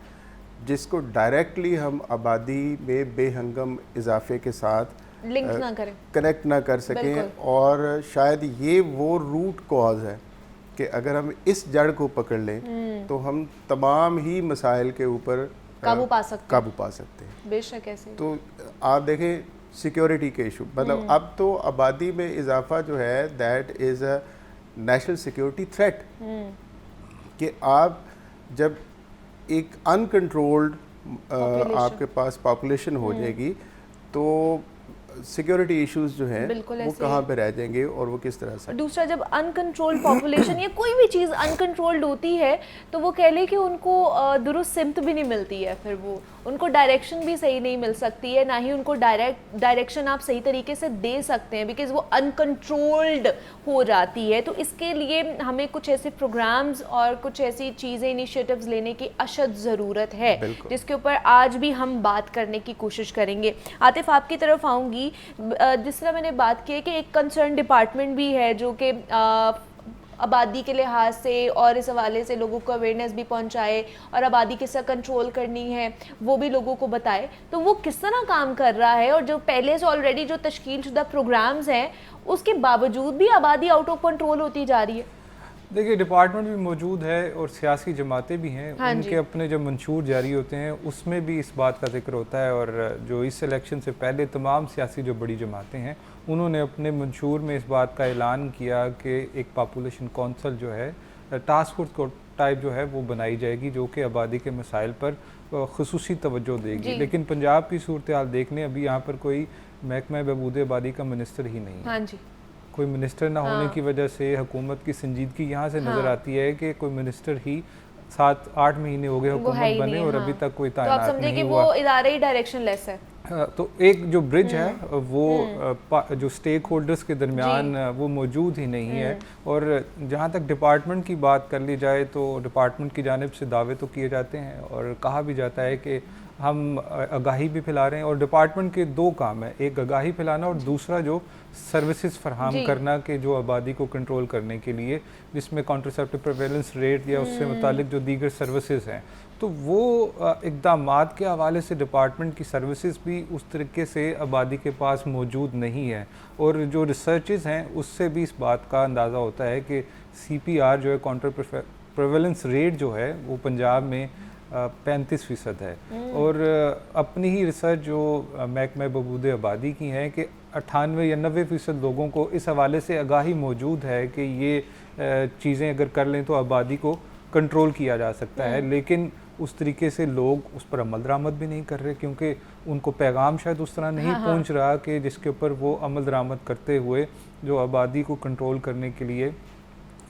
जिसको डायरेक्टली हम आबादी में बेहंगम इजाफे के साथ लिंक ना करें, कनेक्ट ना कर सकें। और शायद ये वो रूट कॉज है कि अगर हम इस जड़ को पकड़ लें तो हम तमाम ही मसाइल के ऊपर काबू पा सकते हैं। बेशक ऐसे। तो आप देखें सिक्योरिटी के इशू, मतलब अब तो आबादी में इजाफा जो है that is a national security threat, कि आप जब एक अनकंट्रोल्ड आपके पास पॉपुलेशन हो जाएगी तो सिक्योरिटी इश्यूज जो हैं वो कहाँ पे रह जाएंगे और वो किस तरह से। दूसरा, जब अनकंट्रोल्ड पॉपुलेशन या कोई भी चीज़ अनकंट्रोल्ड होती है तो वो कह ले कि उनको दुरुस्त सिमत भी नहीं मिलती है, फिर वो उनको डायरेक्शन भी सही नहीं मिल सकती है, ना ही उनको डायरेक्शन आप सही तरीके से दे सकते हैं, बिकॉज वो अनकंट्रोल्ड हो जाती है। तो इसके लिए हमें कुछ ऐसे प्रोग्राम्स और कुछ ऐसी चीज़ें, इनिशिएटिव्स लेने की अशद ज़रूरत है, जिसके ऊपर आज भी हम बात करने की कोशिश करेंगे। आतिफ, आपकी तरफ आऊँगी। जिस तरह मैंने बात की है कि एक कंसर्न डिपार्टमेंट भी है जो कि आबादी के लिहाज से और इस हवाले से लोगों को अवेयरनेस भी पहुंचाए और आबादी किस तरह कंट्रोल करनी है वो भी लोगों को बताए, तो वो किस तरह काम कर रहा है। और जो पहले से ऑलरेडी जो तश्कील शुदा प्रोग्राम्स हैं उसके बावजूद भी आबादी आउट ऑफ कंट्रोल होती जा रही है। देखिए, डिपार्टमेंट भी मौजूद है और सियासी जमातें भी हैं, उनके अपने जब मंशूर जारी होते हैं उसमें भी इस बात का जिक्र होता है। और जो इस इलेक्शन से पहले तमाम सियासी जो बड़ी जमातें हैं उन्होंने अपने मंशूर में इस बात का ऐलान किया कि एक पॉपुलेशन कौंसल जो है, टास्क फोर्स टाइप जो है वो बनाई जाएगी जो कि आबादी के मसाइल पर खुसूसी तवज्जो देगी। लेकिन पंजाब की सूरत हाल देखने, अभी यहाँ पर कोई महकमा बहबूद आबादी का मिनिस्टर ही नहीं है। कोई मिनिस्टर ना होने की वजह से हुकूमत की संजीदगी यहाँ से नज़र आती है कि कोई मिनिस्टर ही 7-8 महीने हो गए हुकूमत बने और अभी तक कोई तैनात नहीं हुआ। वो इदारे ही डायरेक्शन लेस है। तो एक जो ब्रिज है वो जो स्टेक होल्डर्स के दरमियान वो मौजूद ही नहीं है। और जहाँ तक डिपार्टमेंट की बात कर ली जाए तो डिपार्टमेंट की जानिब से दावे तो किए जाते हैं और कहा भी जाता है कि हम आगाही भी फैला रहे हैं। और डिपार्टमेंट के 2 काम है, एक आगाही फैलाना और दूसरा जो सर्विसेज फराहम करना के जो आबादी को कंट्रोल करने के लिए, जिसमें कॉन्ट्रासेप्टिव प्रेवेलेंस रेट या उससे मुतालिक जो दीगर सर्विसेज हैं, तो वो इक़दामात के हवाले से डिपार्टमेंट की सर्विसेज भी उस तरीके से आबादी के पास मौजूद नहीं है। और जो रिसर्चेस हैं उससे भी इस बात का अंदाज़ा होता है कि CPR जो है, कॉन्ट्रा प्रेवेलेंस रेट जो है वो पंजाब में 35% है। और अपनी ही रिसर्च जो महकमा बहबूद आबादी की है कि 98 या 90% लोगों को इस हवाले से आगाही मौजूद है कि ये चीज़ें अगर कर लें तो आबादी को कंट्रोल किया जा सकता है। लेकिन उस तरीके से लोग उस पर अमल दरामद भी नहीं कर रहे क्योंकि उनको पैगाम शायद उस तरह नहीं पहुंच रहा कि जिसके ऊपर वो अमल दरामद करते हुए जो आबादी को कंट्रोल करने के लिए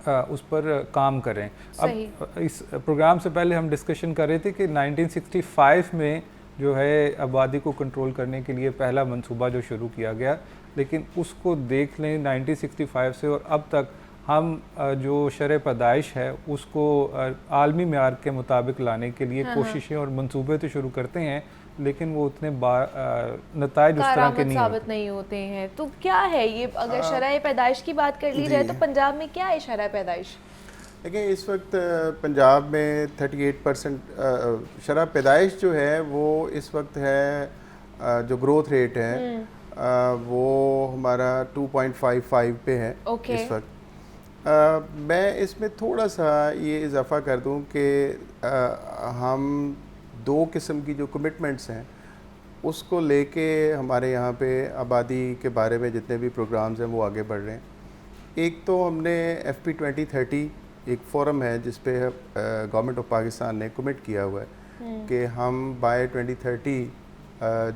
उस पर काम करें। अब इस प्रोग्राम से पहले हम डिस्कशन कर रहे थे कि 1965 में जो है आबादी को कंट्रोल करने के लिए पहला मंसूबा जो शुरू किया गया, लेकिन उसको देख लें 1965 से और अब तक हम जो शरह पैदाइश है उसको आलमी मेयार के मुताबिक लाने के लिए कोशिशें और मंसूबे तो शुरू करते हैं, लेकिन वो उतने नताइज उस तरह के साबित नहीं होते हैं। तो क्या है ये, अगर शरह पैदाइश की बात कर ली जाए तो पंजाब में क्या है शरह पैदाइश? देखिए इस वक्त पंजाब में 38% शरह पैदाइश जो है वो इस वक्त है, जो ग्रोथ रेट है वो हमारा 2.55 पे है इस वक्त। मैं इसमें थोड़ा सा ये इजाफ़ा कर दूं कि हम दो किस्म की जो कमिटमेंट्स हैं उसको लेके हमारे यहाँ पे आबादी के बारे में जितने भी प्रोग्राम्स हैं वो आगे बढ़ रहे हैं। एक तो हमने FP 2030 एक फोरम है जिस पे गवर्नमेंट ऑफ पाकिस्तान ने कमिट किया हुआ है कि हम बाय 2030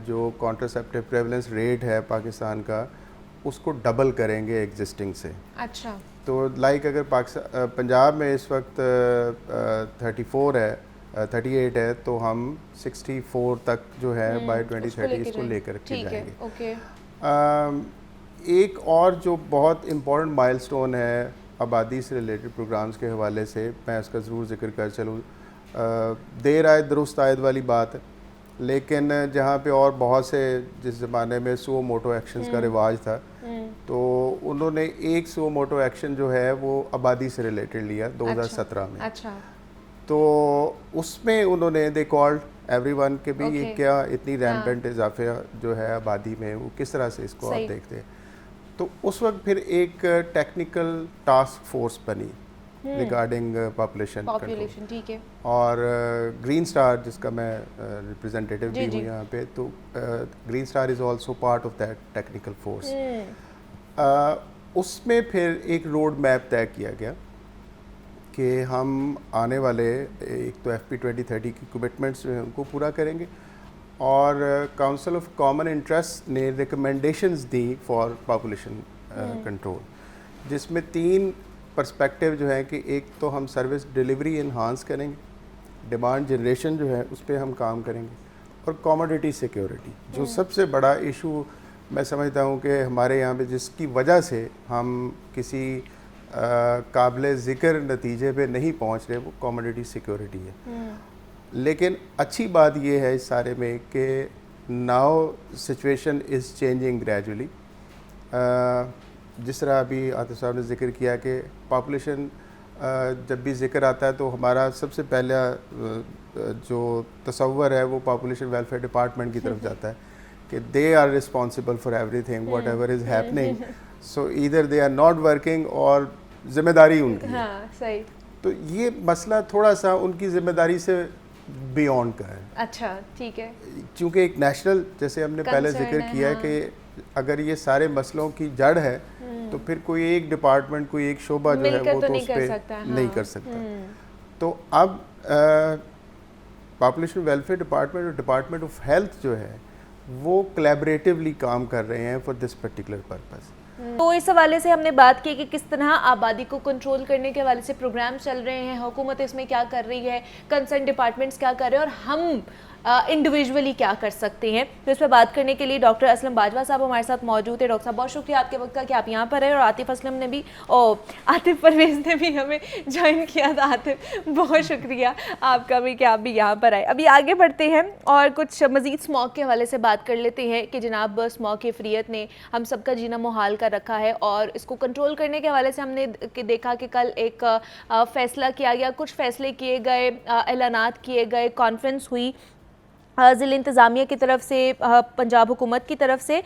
जो कॉन्ट्रासेप्टिव प्रेवलेंस रेट है पाकिस्तान का उसको डबल करेंगे एग्जिस्टिंग से। अच्छा। तो लाइक अगर पंजाब में इस वक्त 34 है 38 है तो हम 64 तक जो है बाय 2030 इसको लेकर के जाएंगे। ओके। एक और जो बहुत इम्पोर्टेंट माइलस्टोन है आबादी से रिलेटेड प्रोग्राम्स के हवाले से, मैं उसका ज़रूर जिक्र कर चलूँ। देर आए दुरुस्त आयद वाली बात है, लेकिन जहाँ पे और बहुत से जिस ज़माने में सुओ मोटो एक्शंस का रिवाज था तो उन्होंने एक सुओ मोटो एक्शन जो है वो आबादी से रिलेटेड लिया 2017 में। अच्छा। तो उसमें उन्होंने दे कॉल्ड एवरीवन के भी ये क्या इतनी रैम्पेंट इजाफे जो है आबादी में वो किस तरह से इसको आप देखते हैं। तो उस वक्त फिर एक टेक्निकल टास्क फोर्स बनी रिगार्डिंग पॉपुलेशन कंट्रोल, ठीक है। और ग्रीन स्टार जिसका मैं रिप्रेजेंटेटिव भी हूँ यहाँ पे, तो green star is also part of that technical force. उसमें फिर एक रोड मैप तय किया गया कि हम आने वाले एक तो FP 2030 की कमिटमेंट्स जो हैं उनको पूरा करेंगे, और काउंसिल ऑफ कॉमन इंटरेस्ट ने recommendations the for population control, जिसमें 3 पर्सपेक्टिव जो है कि एक तो हम सर्विस डिलीवरी इन्हांस करेंगे, डिमांड जनरेशन जो है उस पर हम काम करेंगे, और कमोडिटी सिक्योरिटी जो सबसे बड़ा इशू मैं समझता हूँ कि हमारे यहाँ पे जिसकी वजह से हम किसी काबिल ज़िक्र नतीजे पे नहीं पहुँच रहे, वो कमोडिटी सिक्योरिटी है। लेकिन अच्छी बात ये है इस सारे में कि now situation is changing gradually. जिस तरह अभी आतिफ साहब ने जिक्र किया कि पॉपुलेशन जब भी जिक्र आता है तो हमारा सबसे पहला जो तसव्वुर है वो पॉपुलेशन वेलफेयर डिपार्टमेंट की तरफ जाता है कि they are responsible for everything whatever is happening, so either they are not working और जिम्मेदारी उनकी है। हाँ, सही। तो ये मसला थोड़ा सा उनकी जिम्मेदारी से बियॉन्ड का है। अच्छा, ठीक है। क्योंकि एक नेशनल, जैसे हमने पहले जिक्र किया है कि अगर ये सारे मसलों की जड़ है तो फिर कोई एक डिपार्टमेंट, कोई एक शोबा जो है वो तो उस पर नहीं कर सकता। तो अब पॉपुलेशन वेलफेयर डिपार्टमेंट और डिपार्टमेंट ऑफ हेल्थ जो है वो कोलैबोरेटिवली काम कर रहे हैं फॉर दिस पर्टिकुलर पर्पस। तो इस हवाले से हमने बात की कि किस तरह आबादी को कंट्रोल करने के हवाले से प्रोग्राम चल रहे हैं, हुकूमत इसमें क्या कर रही है, कंसर्न डिपार्टमेंट्स क्या कर रहे हैं और हम इंडिविजुअली क्या कर सकते हैं। तो इस पर बात करने के लिए डॉक्टर असलम बाजवा साहब हमारे साथ मौजूद है। डॉक्टर साहब, बहुत शुक्रिया आपके वक्त का कि आप यहाँ पर हैं, और आतिफ असलम ने भी आतिफ परवेज़ ने भी हमें ज्वाइन किया था। आतिफ, बहुत शुक्रिया आपका भी कि आप भी यहाँ पर आए। अभी आगे बढ़ते हैं और कुछ मज़ीद स्मॉग के हवाले से बात कर लेते हैं कि जनाब स्मॉग की फ्रीयत ने हम सबका जीना मुहाल कर रखा है, और इसको कंट्रोल करने के हवाले से हमने देखा कि कल एक फ़ैसला किया गया, कुछ फ़ैसले किए गए, ऐलानात किए गए, कॉन्फ्रेंस हुई ज़िला इंतज़ामिया की तरफ से, पंजाब हुकूमत की तरफ से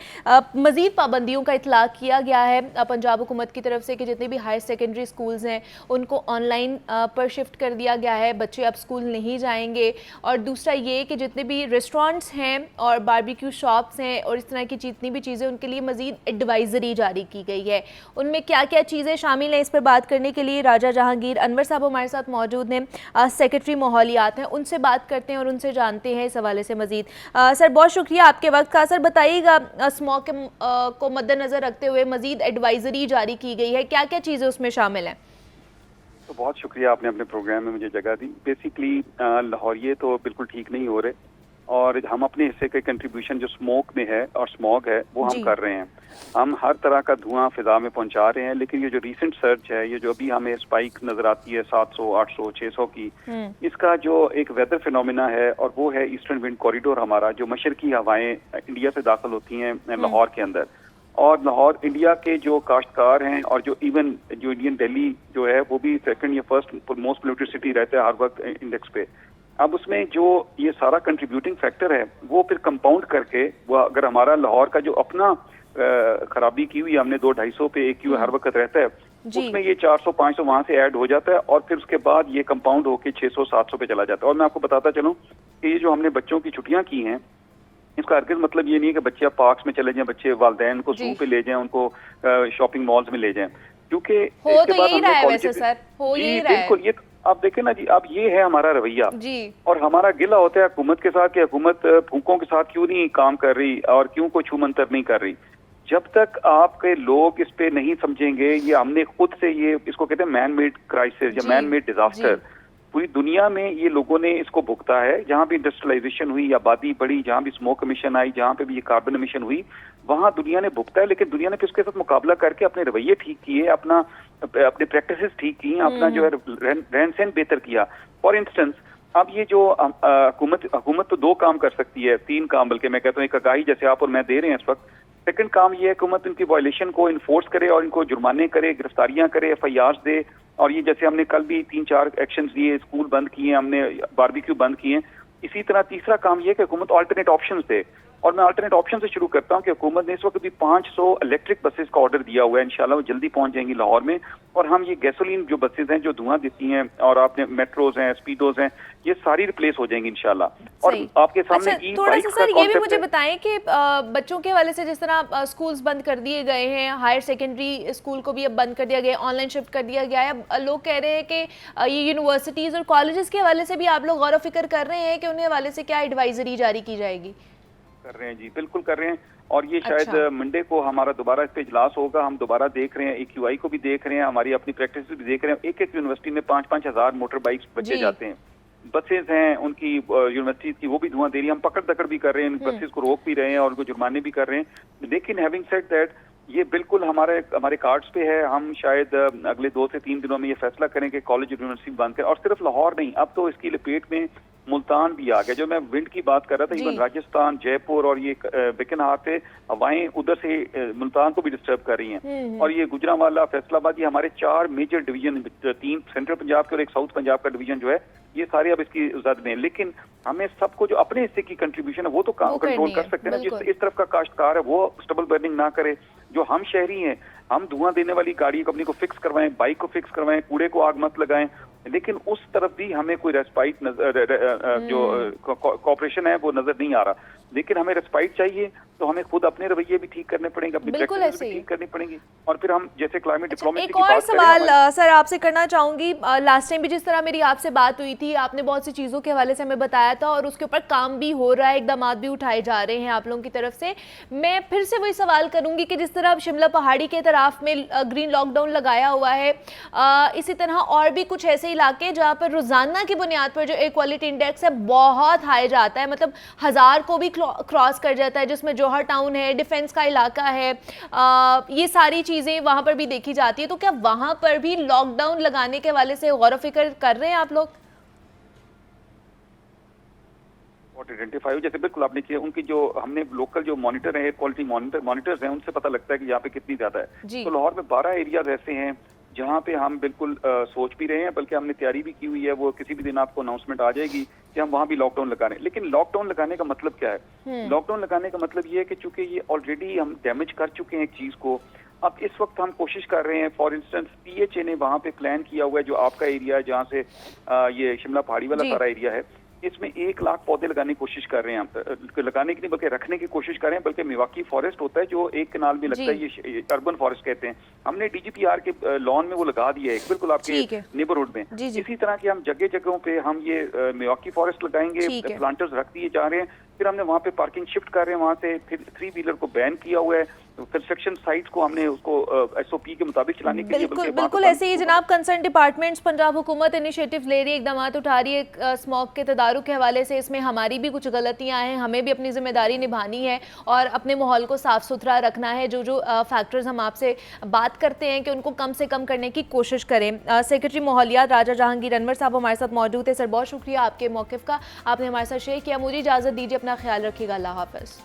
मज़ीद पाबंदियों का इतलाक़ किया गया है पंजाब हुकूमत की तरफ से कि जितने भी हायर सेकेंडरी स्कूल्स हैं उनको ऑनलाइन पर शिफ्ट कर दिया गया है, बच्चे अब स्कूल नहीं जाएंगे। और दूसरा ये कि जितने भी रेस्टोरेंट्स हैं और बारबेक्यू शॉप्स हैं और इस तरह की जितनी भी चीज़ें, उनके लिए मज़ीद एडवाइज़री जारी की गई है। उनमें क्या क्या चीज़ें शामिल हैं, इस पर बात करने के लिए राजा जहांगीर अनवर साहब हमारे साथ मौजूद हैं, सेक्रेटरी माहौलियात हैं। उनसे बात करते हैं और उनसे जानते हैं इस हवाले से मजीद। सर, बहुत शुक्रिया आपके वक्त का। सर, बताइएगा स्मॉग को मद्देनजर रखते हुए मजीद एडवाइजरी जारी की गई है, क्या क्या चीज़ें उसमें शामिल हैं? तो बहुत शुक्रिया, आपने अपने प्रोग्राम में मुझे जगह दी। बेसिकली लाहौरिये तो बिल्कुल ठीक नहीं हो रहे और हम अपने हिस्से के कंट्रीब्यूशन जो स्मोक में है और स्मॉग है वो हम कर रहे हैं। हम हर तरह का धुआं फिजा में पहुंचा रहे हैं, लेकिन ये जो रीसेंट सर्च है, ये जो अभी हमें स्पाइक नजर आती है 700, 800, 600 की, इसका जो एक वेदर फिनोमिना है और वो है ईस्टर्न विंड कॉरिडोर हमारा, जो मशरकी हवाएं इंडिया से दाखिल होती हैं लाहौर के अंदर। और लाहौर इंडिया के जो काश्तकार हैं और जो इवन जो इंडियन दिल्ली जो है वो भी सेकंड या फर्स्ट मोस्ट पोल्यूटेड सिटी रहता है हर वक्त इंडेक्स पे। अब उसमें जो ये सारा कंट्रीब्यूटिंग फैक्टर है वो फिर कंपाउंड करके वो अगर हमारा लाहौर का जो अपना खराबी की हुई हमने 200-250 पे AQI हर वक्त रहता है, उसमें ये 400-500 वहां से ऐड हो जाता है और फिर उसके बाद ये कंपाउंड होके 600-700 पे चला जाता है। और मैं आपको बताता चलूं कि ये जो हमने बच्चों की छुट्टियां की हैं, इसका हरगिज़ मतलब ये नहीं है कि बच्चे पार्क्स में चले जाएं, बच्चे वालिदैन को ज़ू पे ले जाएं, उनको शॉपिंग मॉल्स में ले जाएं, क्योंकि इसके बाद बिल्कुल ये आप देखें ना जी, अब ये है हमारा रवैया और हमारा गिला होता है हुकूमत के साथ कि हुकूमत फूकों के साथ क्यों नहीं काम कर रही और क्यों कोई छूमंतर नहीं कर रही। जब तक आपके लोग इस पे नहीं समझेंगे, ये हमने खुद से ये इसको कहते हैं मैन मेड क्राइसिस या मैन मेड डिजास्टर, पूरी दुनिया में ये लोगों ने इसको भुगता है। जहाँ भी इंडस्ट्रियलाइजेशन हुई, आबादी बढ़ी, जहाँ भी स्मोक एमिशन आई, जहाँ पे भी ये कार्बन एमिशन हुई, वहाँ दुनिया ने भुगता है। लेकिन दुनिया ने फिर उसके साथ मुकाबला करके अपने रवैये ठीक किए, अपने प्रैक्टिसेस ठीक की, अपना जो है रहन सहन बेहतर किया। फॉर इंस्टेंस अब ये जो हुकूमत तो 2 काम कर सकती है, 3 काम बल्कि मैं कहता हूँ। एक आगाही जैसे आप और मैं दे रहे हैं इस वक्त। सेकंड काम ये है हुकूमत इनकी वायलेशन को इन्फोर्स करे और इनको जुर्माने करे, गिरफ्तारियां करे, FIRs दे। और ये जैसे हमने कल भी 3-4 एक्शंस लिए, स्कूल बंद किए, हमने बारबेक्यू बंद किए। इसी तरह तीसरा काम ये है कि हुकूमत अल्टरनेट ऑप्शंस दे। और मैं अल्टरनेट ऑप्शन से शुरू करता हूँ कि हुकूमत ने इस वक्त भी 500 इलेक्ट्रिक बसेस का ऑर्डर दिया हुआ है। इंशाल्लाह वो जल्दी पहुंच जाएंगी लाहौर में। और हम ये गैसोलीन जो बसेस हैं जो धुआं देती हैं, और आपने मेट्रोज हैं, स्पीडोज हैं, ये सारी रिप्लेस हो जाएंगी इंशाल्लाह। और आपके सामने थोड़ा सा सर ये भी मुझे बताएं कि बच्चों के हवाले से जिस तरह स्कूल्स बंद कर दिए गए हैं, हायर सेकेंडरी स्कूल को भी अब बंद कर दिया गया, ऑनलाइन शिफ्ट कर दिया गया है। लोग कह रहे हैं कि ये यूनिवर्सिटीज़ और कॉलेजेस के हवाले से भी आप लोग गौर व फिक्र कर रहे हैं कि उन्हें हवाले से क्या एडवाइजरी जारी की जाएगी? कर रहे हैं जी, बिल्कुल कर रहे हैं। और ये शायद मंडे को हमारा दोबारा इस पे इजलास होगा। हम दोबारा देख रहे हैं, AQI को भी देख रहे हैं, हमारी अपनी प्रैक्टिस भी देख रहे हैं। एक यूनिवर्सिटी में 5-5 हज़ार मोटर बाइक्स बच्चे जाते हैं, बसेज हैं उनकी यूनिवर्सिटीज की, वो भी धुआं दे रही है। हम पकड़ दकड़ भी कर रहे हैं, बसेज को रोक भी रहे हैं और उनको जुर्माने भी कर रहे हैं। लेकिन हैविंग सेड दैट, ये बिल्कुल हमारे कार्ड्स पे है। हम शायद अगले 2 से 3 दिनों में ये फैसला करें कि कॉलेज यूनिवर्सिटी बंद करें। और सिर्फ लाहौर नहीं, अब तो इसकी लपेट में मुल्तान भी आ गया। जो मैं विंड की बात कर रहा था, इवन राजस्थान, जयपुर और ये बिकनहार से हवाएं उधर से मुल्तान को भी डिस्टर्ब कर रही हैं। और ये गुजरांवाला, फैसलाबाद, ये हमारे 4 मेजर डिवीजन, 3 सेंट्रल पंजाब के और एक साउथ पंजाब का डिवीजन जो है, ये सारे अब इसकी जद में। लेकिन हमें सबको जो अपने हिस्से की कंट्रीब्यूशन है वो तो कंट्रोल कर सकते हैं ना। जिस इस तरफ का काश्तकार है वो स्टबल बर्निंग ना करे। जो हम शहरी हैं, हम धुआं देने वाली गाड़ी को अपनी को फिक्स करवाएं, बाइक को फिक्स करवाएं, कूड़े को आग मत लगाएं। लेकिन उस तरफ भी हमें कोई रेस्पाइट जो कॉपरेशन है वो नजर नहीं आ रहा। लेकिन हमें रेस्पाइट चाहिए तो हमें खुद अपने रवैये भी ठीक करने पड़ेंगे, अपनी प्रैक्टिस भी ठीक करनी पड़ेगी। और फिर हम जैसे क्लाइमेट डिप्लोमेसी की बात करें। एक और सवाल सर आपसे करना चाहूंगी। लास्ट टाइम भी जिस तरह मेरी आपसे बात हुई थी, आपने बहुत सी चीज़ों के हवाले से हमें बताया था और उसके ऊपर काम भी हो रहा है, इकदाम भी उठाए जा रहे हैं आप लोगों की तरफ से। मैं फिर से वही सवाल करूंगी कि जिस तरह शिमला पहाड़ी के तरफ में ग्रीन लॉकडाउन लगाया हुआ है, इसी तरह और भी कुछ ऐसे इलाके जहाँ पर रोजाना की बुनियाद पर जो एयर क्वालिटी इंडेक्स है बहुत हाई जाता है, मतलब 1000 को भी क्रॉस कर जाता है, जिसमें जौहर टाउन है, डिफेंस का इलाका है, ये सारी चीज़ें वहाँ पर भी देखी जाती है। तो क्या वहाँ पर भी लॉकडाउन लगाने के हवाले से गौर व फिक्र कर रहे हैं आप लोग? आइडेंटिफाई जैसे बिल्कुल आपने किया, उनकी जो हमने लोकल जो मॉनिटर है, एयर क्वालिटी मॉनिटर्स हैं, उनसे पता लगता है कि यहाँ पे कितनी ज्यादा है। तो लाहौर में 12 एरियाज ऐसे हैं जहाँ पे हम बिल्कुल सोच भी रहे हैं, बल्कि हमने तैयारी भी की हुई है। वो किसी भी दिन आपको अनाउंसमेंट आ जाएगी कि हम वहाँ भी लॉकडाउन लगा रहे हैं। लेकिन लॉकडाउन लगाने का मतलब क्या है? लॉकडाउन लगाने का मतलब ये है कि चूंकि ये ऑलरेडी हम डैमेज कर चुके हैं एक चीज को, अब इस वक्त हम कोशिश कर रहे हैं। फॉर इंस्टेंस PHA ने वहाँ पे प्लान किया हुआ है, जो आपका एरिया है जहाँ से ये शिमला पहाड़ी वाला सारा एरिया है, इसमें 1 लाख पौधे लगाने की कोशिश कर रहे हैं हम। लगाने की नहीं बल्कि रखने की कोशिश कर रहे हैं। बल्कि मिवाकी फॉरेस्ट होता है जो एक कनाल में लगता है, ये अर्बन फॉरेस्ट कहते हैं। हमने DGPR के लॉन में वो लगा दिया है, बिल्कुल आपके नेबरहुड में। इसी तरह के हम जगह जगहों पे हम ये मिवाकी फॉरेस्ट लगाएंगे, प्लांटर्स रख दिए जा रहे हैं। फिर हमने वहाँ पे पार्किंग शिफ्ट कर रहे हैं, वहाँ से फिर 3 व्हीलर को बैन किया हुआ है। कंस्ट्रक्शन साइट्स को हमने उसको SOP के मुताबिक चलाने के लिए बिल्कुल ऐसे ही जनाब कंसर्न डिपार्टमेंट्स पंजाब हुकूमत इनिशिएटिव ले रही है, इकदाम उठा रही है स्मॉग के तदारुक के हवाले से। इसमें हमारी भी कुछ गलतियां हैं, हमें भी अपनी जिम्मेदारी निभानी है और अपने माहौल को साफ सुथरा रखना है। जो फैक्टर्स हम आपसे बात करते हैं कि उनको कम से कम करने की कोशिश करें। सेक्रेटरी माहौलियात राजा जहांगीर अनवर साहब हमारे साथ मौजूद है। सर बहुत शुक्रिया आपके मौक़िफ़ का, आपने हमारे साथ शेयर किया। मुझे इजाज़त दीजिए, अपना ख्याल रखिएगा, अल्लाह हाफ़िज़।